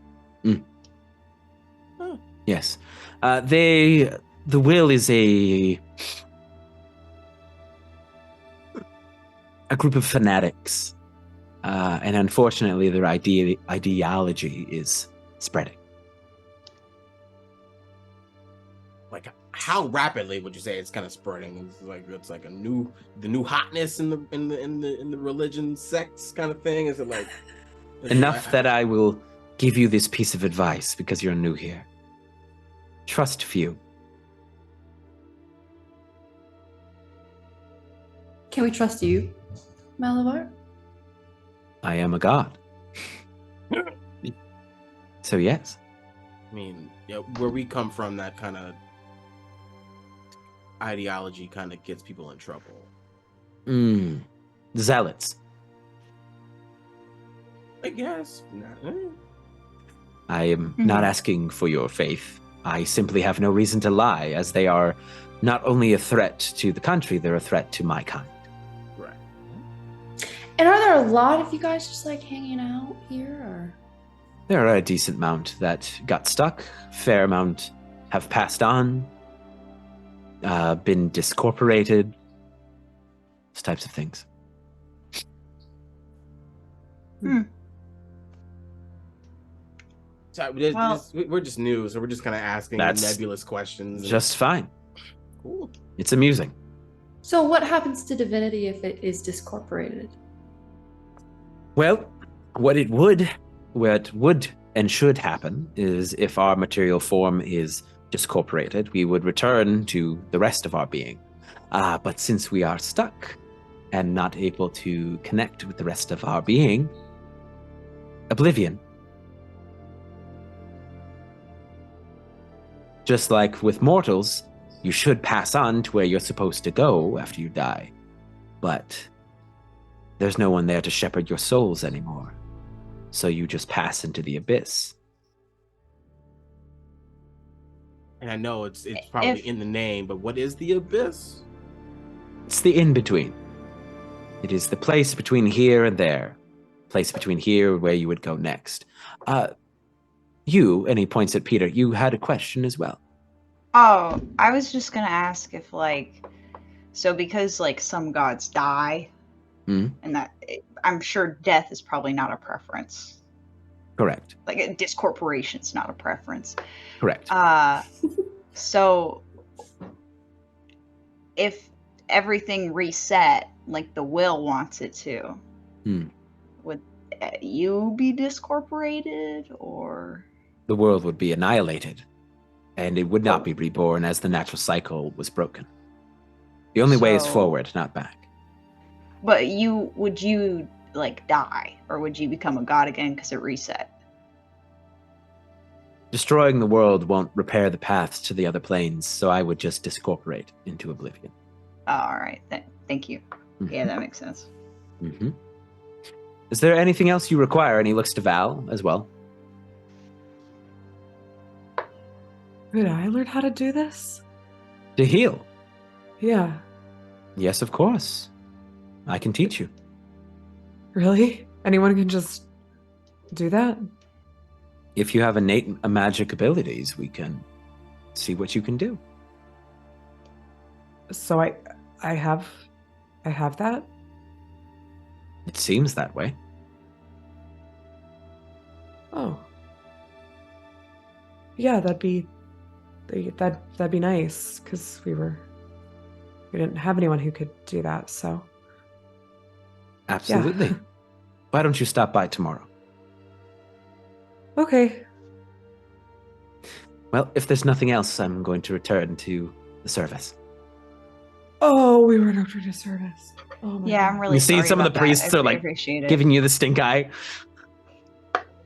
yes. The will is a group of fanatics. And unfortunately, their ideology is spreading. Like, how rapidly would you say it's kind of spreading? It's like the new hotness in the religion sects kind of thing. Is it like Enough that I will give you this piece of advice because you're new here. Trust few. Can we trust you, Malabar? I am a god. So yes. I mean, yeah, where we come from, that kind of ideology kind of gets people in trouble. Zealots. I guess. I am not asking for your faith. I simply have no reason to lie, as they are not only a threat to the country, they're a threat to my kind. Right. And are there a lot of you guys just like hanging out here? Or? There are a decent amount that got stuck, fair amount have passed on, been discorporated, those types of things. So Well- we're just new, so we're just kind of asking That's nebulous questions. Just fine. Cool. It's amusing. So what happens to divinity if it is discorporated? Well, what would and should happen is if our material form is discorporated, we would return to the rest of our being. But since we are stuck and not able to connect with the rest of our being, oblivion. Just like with mortals, you should pass on to where you're supposed to go after you die. But there's no one there to shepherd your souls anymore. So you just pass into the abyss. And I know it's probably in the name, but what is the abyss? It's the in-between. It is the place between here and there. Place between here where you would go next. And he points at Peter, you had a question as well. Oh, I was just gonna ask if because some gods die, Hmm? and that I'm sure death is probably not a preference. Correct. Like discorporation's not a preference. Correct. So if everything reset like the will wants it to, would you be discorporated or? The world would be annihilated, and it would not be reborn as the natural cycle was broken. The only way is forward, not back. But would you die, or would you become a god again because it reset? Destroying the world won't repair the paths to the other planes, so I would just discorporate into oblivion. Oh, all right, thank you. Mhm. Yeah, that makes sense. Mm-hmm. Is there anything else you require? And he looks to Val as well. Could I learn how to do this? To heal? Yeah. Yes, of course. I can teach you. Really? Anyone can just do that? If you have innate magic abilities, we can see what you can do. So I have that. It seems that way. Oh. Yeah, that'd be nice because we didn't have anyone who could do that. So Absolutely. Yeah. Why don't you stop by tomorrow? Okay. Well, if there's nothing else, I'm going to return to the service. Oh, we were not for service. Oh my Yeah, I'm God. really You see sorry some of the about that. priests I are, really like, appreciate it. Giving you the stink eye.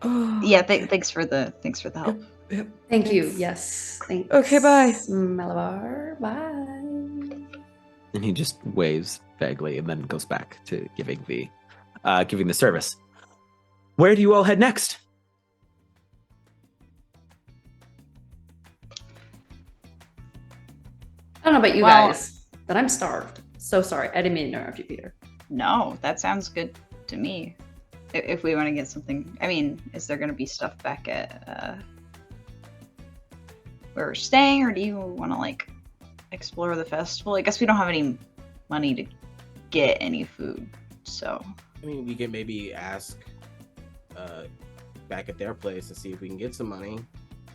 Oh. Yeah, thanks for the help. Yep. Thank you. Thanks. Yes. Thanks. Okay, bye. Malabar. Bye. And he just waves vaguely and then goes back to giving the service. Where do you all head next? I don't know about you Well- guys, but I'm starved. So sorry. I didn't mean to interrupt you, Peter. No, that sounds good to me. If we want to get something, I mean, is there going to be stuff back at where we're staying, or do you want to like explore the festival? I guess we don't have any money to get any food, so I mean, we can maybe ask back at their place and see if we can get some money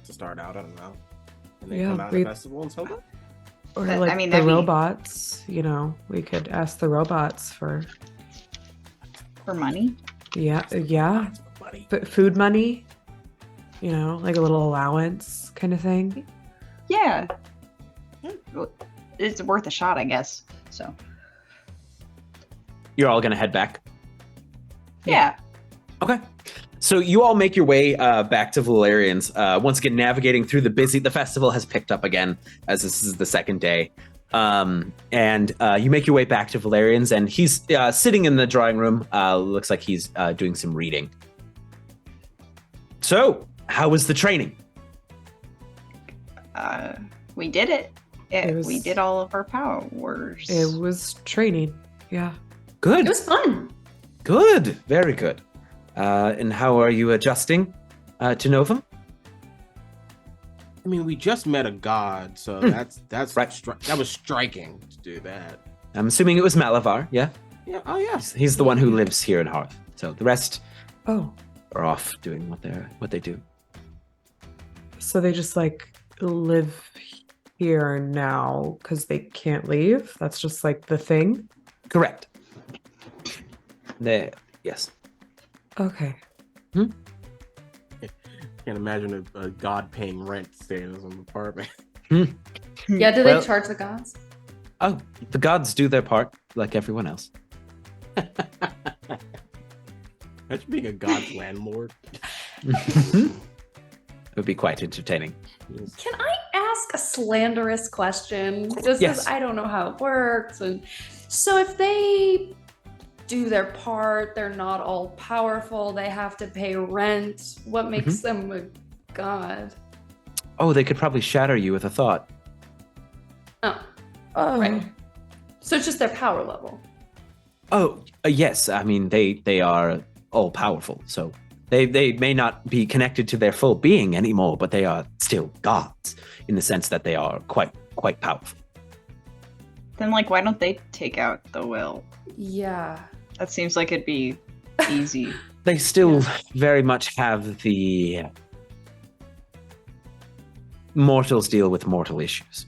to start out. I don't know. And then Yeah, come out to we- the festival and sell it. Or I like mean, the that'd be- robots, we could ask the robots for money. yeah, Buddy. food money, like a little allowance kind of thing. Yeah, Well, it's worth a shot, I guess. So You're all going to head back. yeah. Okay. So you all make your way back to Valerian's. Once again, navigating through the festival has picked up again as this is the second day. And you make your way back to Valerian's, and he's sitting in the drawing room. Looks like he's doing some reading. So, how was the training? We did it. It was- We did all of our powers. It was training. Yeah. Good. It was fun. Good. Very good. And how are you adjusting to Novum? I mean, we just met a god, so that's Right. that was striking to do that. I'm assuming it was Malavar, yeah? Yeah. Oh yeah. He's the one who lives here in Hearth. So the rest Oh, are off doing what they do. so they just like live here now because they can't leave? That's just like the thing? Correct. Yes. Okay. Can't imagine a god paying rent staying in some apartment. Yeah, do Well- they charge the gods? Oh, the gods do their part like everyone else. Imagine being a god's landlord. It would be quite entertaining. Can I ask a slanderous question? Just Yes. because I don't know how it works. And so if they do their part, they're not all powerful, they have to pay rent. What makes them a god? Oh, they could probably shatter you with a thought. Oh, Oh. right. So it's just their power level. Oh, yes. I mean, they are all powerful, so they may not be connected to their full being anymore, but they are still gods in the sense that they are quite powerful. Then, like, why don't they take out the will? Yeah. That seems like it'd be easy. They still very much have the mortals deal with mortal issues.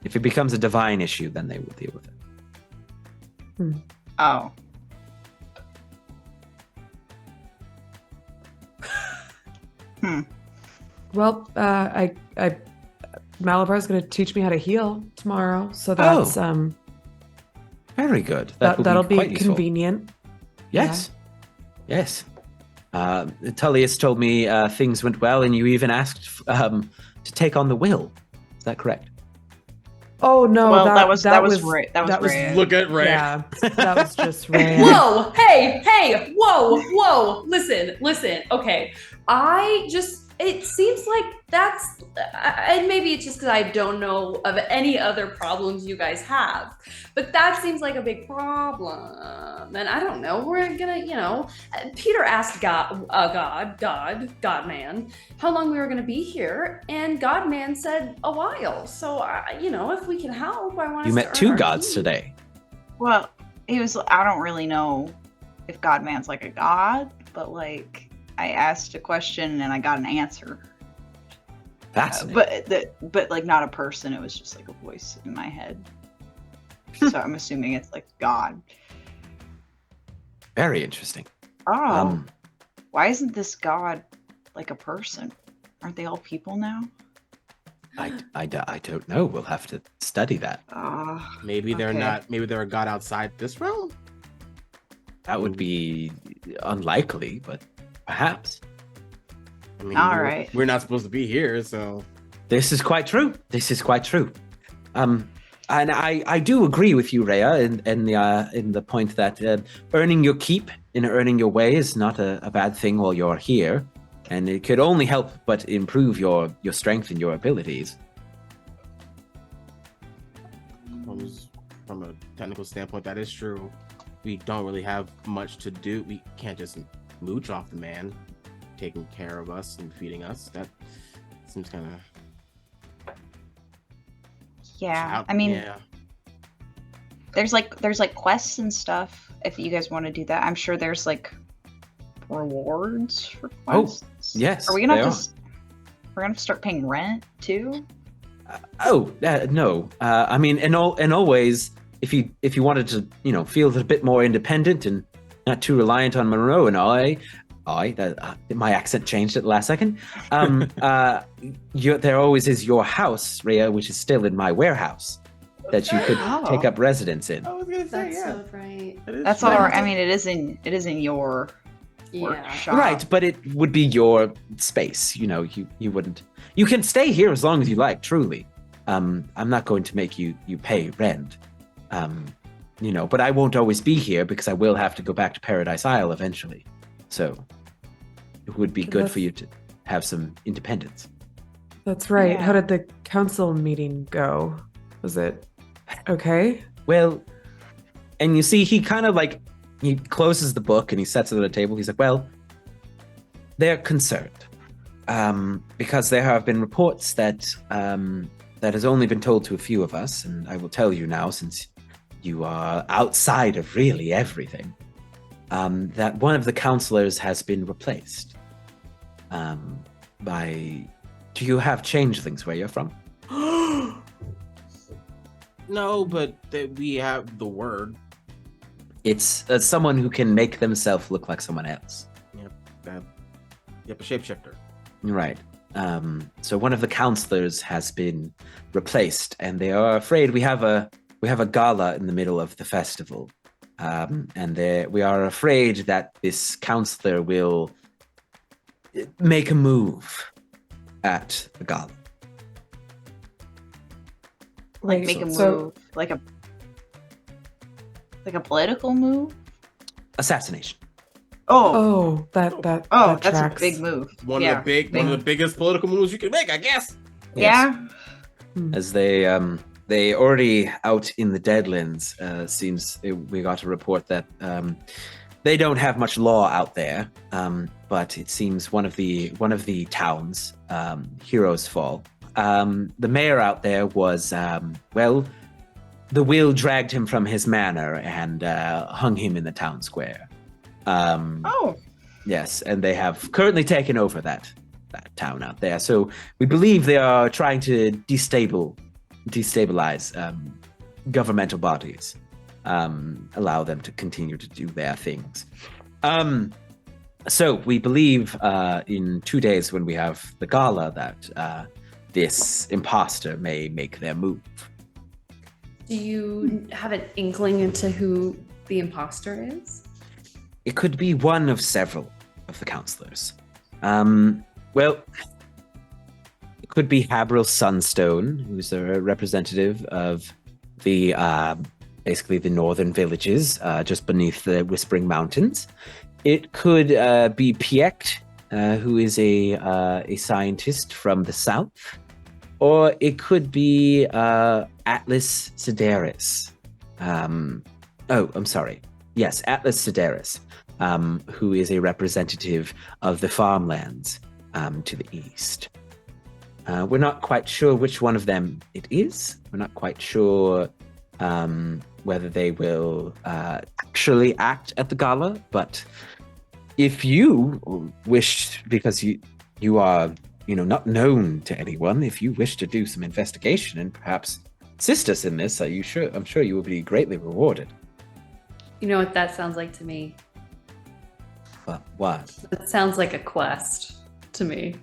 If it becomes a divine issue, then they will deal with it. Oh. Well, Malabar's going to teach me how to heal tomorrow, so that's Very good. that'll be quite useful. convenient. Yes. Yes. Tullius told me things went well, and you even asked to take on the will. Is that correct? Oh no, Well, that was Ray. That was Ray. Look at Ray. Yeah, that was just Ray. Whoa, hey, whoa, listen. Okay. it seems like that's, and maybe it's just because I don't know of any other problems you guys have, but that seems like a big problem. And I don't know, we're gonna, Peter asked God, God-man, how long we were gonna be here, and God-man said a while. So, if we can help, I want to. You met two gods today. Well, I don't really know if God-man's like a god, but like, I asked a question and I got an answer. Fascinating. But like not a person, it was just like a voice in my head. So I'm assuming it's like God. Very interesting. Oh, why isn't this God like a person? Aren't they all people now? I don't know. We'll have to study that. Maybe they're okay. not. Maybe they're a god outside this realm. That would be unlikely, but perhaps. I mean, All right. We're not supposed to be here, so. This is quite true. And I do agree with you, Rhea, in the point that earning your keep and earning your way is not a bad thing while you're here, and it could only help but improve your strength and your abilities. From a technical standpoint, that is true. We don't really have much to do. We can't just mooch off the man taking care of us and feeding us. That seems kind of. Yeah, I mean, there's like quests and stuff. If you guys want to do that, I'm sure there's like rewards for quests. Yes. Are we gonna have to? We're gonna have to start paying rent too. No. I mean, in all ways, if you wanted to, feel a bit more independent and not too reliant on Monroe and my accent changed at the last second. There always is your house, Rhea, which is still in my warehouse that you could take up residence in. I was gonna say, That's yeah. so right. That's all right. I mean, it is in your workshop. Right, but it would be your space. You wouldn't. You can stay here as long as you like. Truly, I'm not going to make you pay rent. But I won't always be here because I will have to go back to Paradise Isle eventually. So it would be good for you to have some independence. That's right. Yeah. How did the council meeting go? Was it okay? Well, and you see, he kind of he closes the book and he sets it on the table. He's like, well, they're concerned because there have been reports that has only been told to a few of us, and I will tell you now since you are outside of really everything, that one of the counselors has been replaced by... Do you have changelings where you're from? No, but we have the word. It's someone who can make themselves look like someone else. Yep, a shapeshifter. Right. So one of the counselors has been replaced, and they are afraid we have a gala in the middle of the festival, and we are afraid that this counselor will make a move at the gala. Like make a move, So- like a political move. Assassination. Oh, that that's tracks. a big move. One of the biggest political moves you can make, I guess. Yes. Yeah. As they already out in the Deadlands, we got a report that they don't have much law out there, but it seems one of the towns, Heroes Fall, the mayor out there was the will dragged him from his manor and hung him in the town square. Yes, and they have currently taken over that town out there. So we believe they are trying to destabilize governmental bodies, allow them to continue to do their things. So we believe in 2 days when we have the gala that this imposter may make their move. Do you have an inkling into who the imposter is? It could be one of several of the counselors. Well, it could be Habril Sunstone, who's a representative of the basically the northern villages just beneath the Whispering Mountains. It could be Piecht, who is a scientist from the south, or it could be Atlas Sedaris. I'm sorry. Yes, Atlas Sedaris, who is a representative of the farmlands to the east. We're not quite sure which one of them it is. We're not quite sure whether they will actually act at the gala, but if you wish, because you are, not known to anyone, if you wish to do some investigation and perhaps assist us in this, I'm sure you will be greatly rewarded. You know what that sounds like to me? What? It sounds like a quest to me.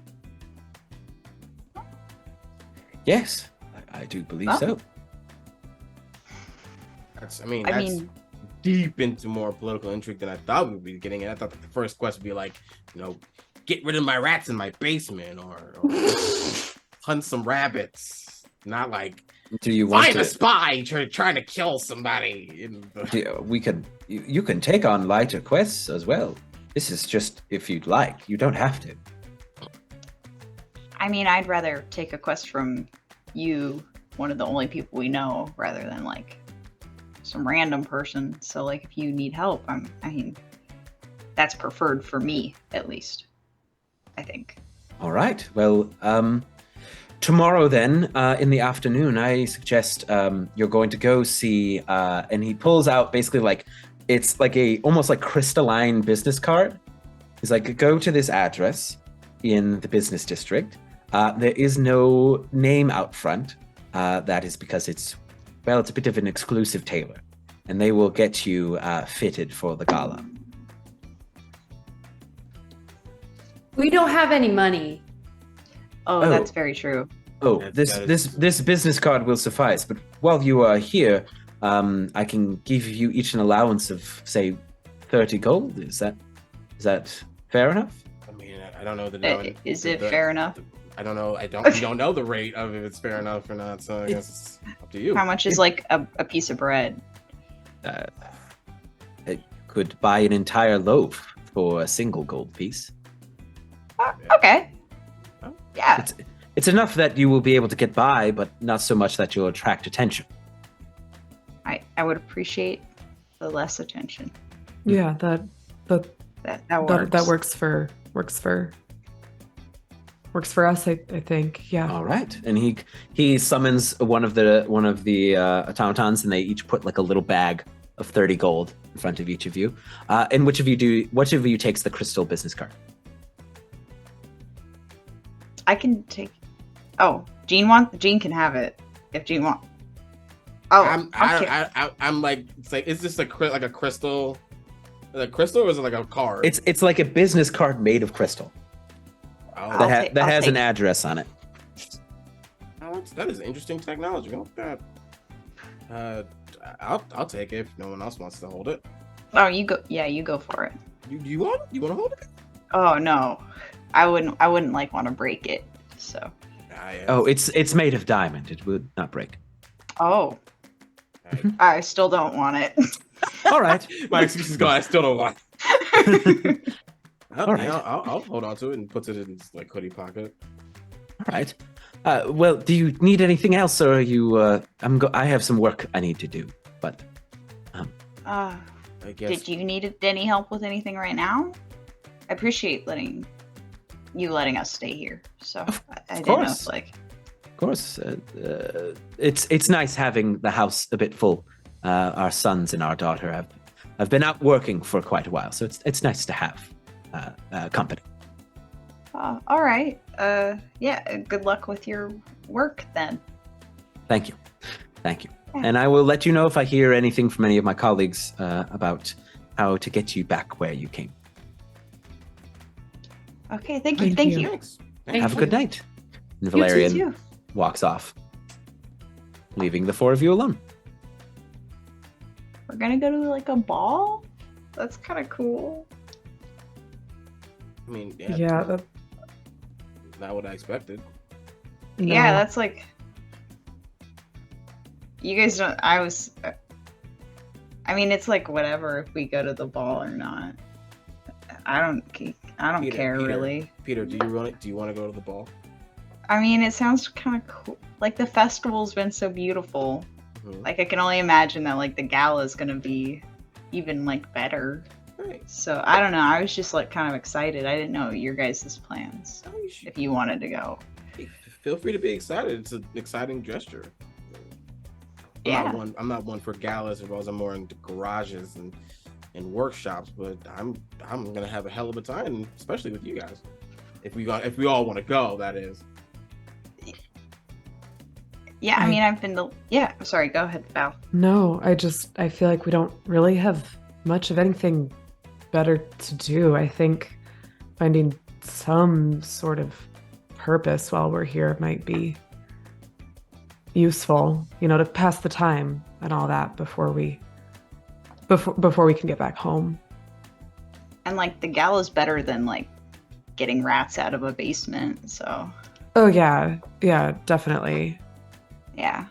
Yes, I do believe so. That's deep into more political intrigue than I thought we would be getting. And I thought that the first quest would be like, get rid of my rats in my basement, or hunt some rabbits. Not like, do you want find a spy trying to kill somebody. You can take on lighter quests as well. This is just if you'd like. You don't have to. I mean, I'd rather take a quest from you, one of the only people we know, rather than like some random person. So like, if you need help, that's preferred for me, at least, I think. All right. Well, tomorrow then, in the afternoon, I suggest you're going to go see, and he pulls out basically like, it's like almost like crystalline business card. He's like, go to this address in the business district. There is no name out front. That is because it's a bit of an exclusive tailor, and they will get you fitted for the gala. We don't have any money. Oh, that's very true. Oh, this business card will suffice. But while you are here, I can give you each an allowance of, say, 30 gold. Is that fair enough? I mean, I don't know Is it fair enough? I don't know. We don't know the rate of if it's fair enough or not. So I guess it's up to you. How much is like a piece of bread? It could buy an entire loaf for a single gold piece. Okay. Yeah. It's enough that you will be able to get by, but not so much that you'll attract attention. I would appreciate the less attention. Yeah, that works. that works for us. I think. Yeah. All right, and he summons one of the automatons, and they each put like a little bag of 30 gold in front of each of you. And which of you takes the crystal business card? I can take. Oh, Jeane can have it if Jeane wants. Oh, I'm like, it's like, is this like a crystal? Like a crystal, or is it like a card? It's like a business card made of crystal. Oh, that has an address on it. Oh, that is interesting technology. Oh, that. I'll take it if no one else wants to hold it. Oh, you go. Yeah, you go for it. You want to hold it? Oh no, I wouldn't like want to break it. So. Yeah. Oh, it's made of diamond. It would not break. Oh. I still don't want it. All right. My excuse is gone. I still don't want it. All right. I'll hold on to it and put it in his like hoodie pocket. All right. Well, do you need anything else, or are you? I have some work I need to do, but. I guess. Did you need any help with anything right now? I appreciate letting us stay here. So I didn't know if like. Of course, it's nice having the house a bit full. Our sons and our daughter have been out working for quite a while, so it's nice to have company. All right. Yeah. Good luck with your work then. Thank you. Yeah. And I will let you know if I hear anything from any of my colleagues you how to get you back where you came. Okay. Thank you. Thank you. Thanks. Have a good night. And You Valerian too. walks off, leaving the four of you alone. We're gonna go to like a ball. That's kind of cool. I mean, Yeah. not what I expected. No. Yeah, that's like. You guys don't. I mean, it's like whatever if we go to the ball or not. I I don't care really. Peter, do you want to go to the ball? I mean, it sounds kind of cool. Like the festival's been so beautiful. Mhm. Like I can only imagine that like the gala is gonna be even like better. Right. So I don't know. I was just like kind of excited. I didn't know your guys' plans. Oh, you should- If you wanted to go. Feel free to be excited. It's an exciting gesture. Yeah. I'm not one for galas and I'm more into garages and workshops, but I'm gonna have a hell of a time, especially with you guys. If we all want to go, that is. Yeah, I mean, I've been to. Yeah, sorry. Go ahead, Val. No, I feel like we don't really have much of anything better to do. I think finding some sort of purpose while we're here might be useful, to pass the time and all that before we can get back home. And like the gala's better than like getting rats out of a basement. So. Oh yeah, definitely. Yeah.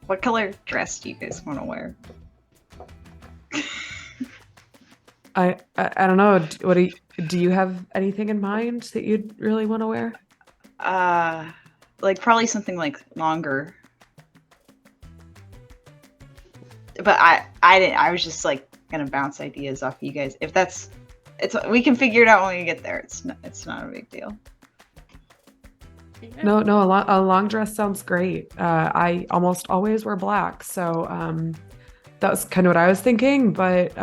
What color dress do you guys want to wear? I don't know. What do you have anything in mind that you'd really want to wear? Like probably something like longer. But I was just like gonna bounce ideas off you guys. If we can figure it out when we get there. It's not a big deal. No, a long dress sounds great. I almost always wear black, so that was kind of what I was thinking. But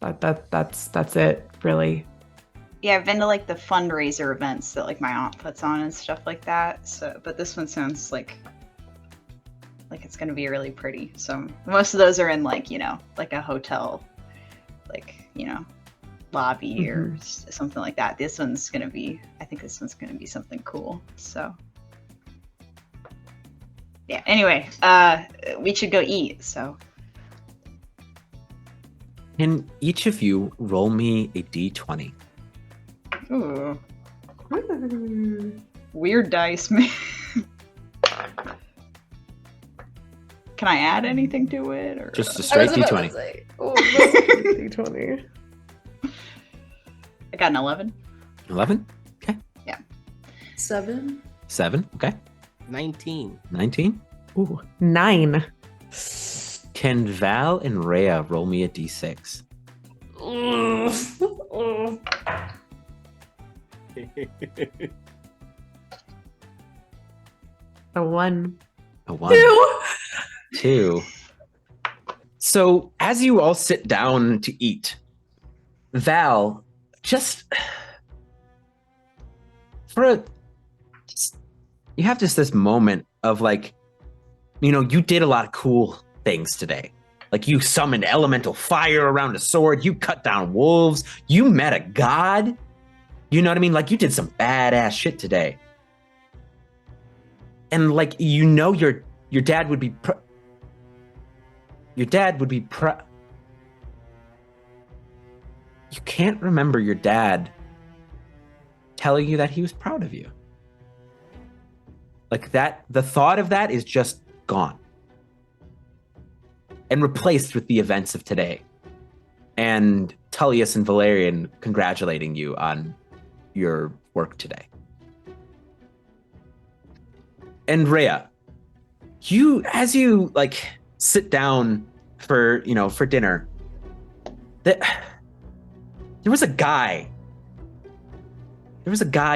that's it, really. Yeah, I've been to like the fundraiser events that like my aunt puts on and stuff like that. So, but this one sounds like it's gonna be really pretty. So most of those are in like like a hotel, like lobby or something like that. This one's gonna be. I think this one's gonna be something cool. So. Yeah. Anyway, we should go eat. So. Can each of you roll me a d20? Ooh. Weird dice, man. Can I add anything to it, or Just a straight d20. D20. I got an 11. 11? Okay. Yeah. 7. 7? Okay. 19. 19? Ooh, 9. Can Val and Rhea roll me a d6? A 1. A 1. 2. So as you all sit down to eat, Val, just you have just this moment of like, you did a lot of cool things today. Like you summoned elemental fire around a sword, you cut down wolves, you met a god. You know what I mean? Like you did some badass shit today. And like your dad would be you can't remember your dad telling you that he was proud of you. Like that, the thought of that is just gone and replaced with the events of today and Tullius and Valerian congratulating you on your work today. And Rhea, as you like sit down for dinner, there was a guy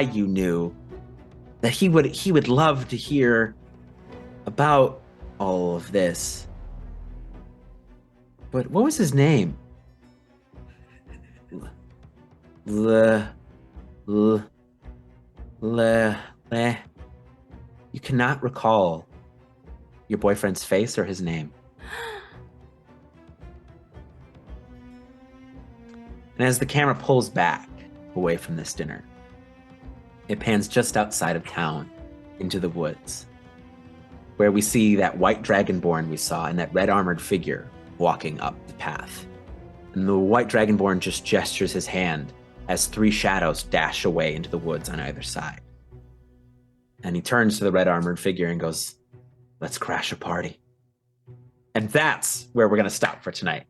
you knew that he would love to hear about all of this. But what was his name? You cannot recall your boyfriend's face or his name. And as the camera pulls back away from this dinner, it pans just outside of town into the woods, where we see that white dragonborn we saw and that red armored figure walking up the path. And the white dragonborn just gestures his hand as 3 shadows dash away into the woods on either side. And he turns to the red armored figure and goes, "Let's crash a party." And that's where we're going to stop for tonight.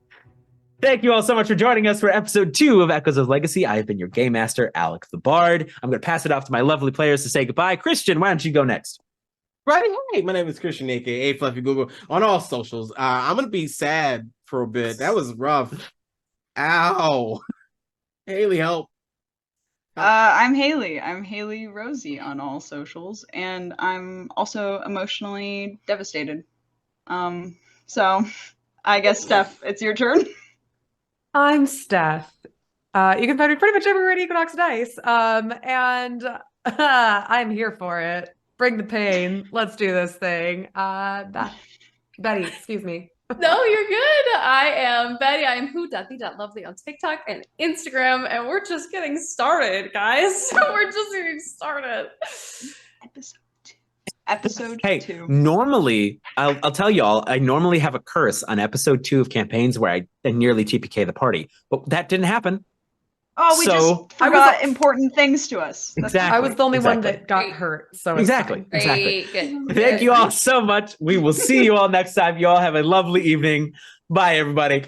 Thank you all so much for joining us for episode 2 of Echoes of Legacy. I have been your game master, AlecTheBard. I'm going to pass it off to my lovely players to say goodbye. Christian, why don't you go next? Right. Hey, my name is Christian, aka AFluffyGoomba, on all socials. I'm gonna be sad for a bit. That was rough. Ow. Haley, help. I'm Haley. I'm HailieRosie on all socials, and I'm also emotionally devastated. So I guess Steph, it's your turn. I'm Steph. You can find me pretty much everywhere at Equinoxdice. And I'm here for it. Bring the pain. Let's do this thing. Betty, excuse me. No, you're good. I am Betty. I am Who.The.Lovely on TikTok and Instagram, and we're just getting started, guys. We're just getting started. Episode Hey, 2. normally, I'll tell y'all, I normally have a curse on episode 2 of campaigns where I nearly TPK the party, but that didn't happen. Oh, we So- just forgot important things to us. That's Exactly. I was the only one exactly. that got hurt. So it's Exactly. fine. Exactly. Good. Thank you all so much. We will see you all next time. You all have a lovely evening. Bye, everybody.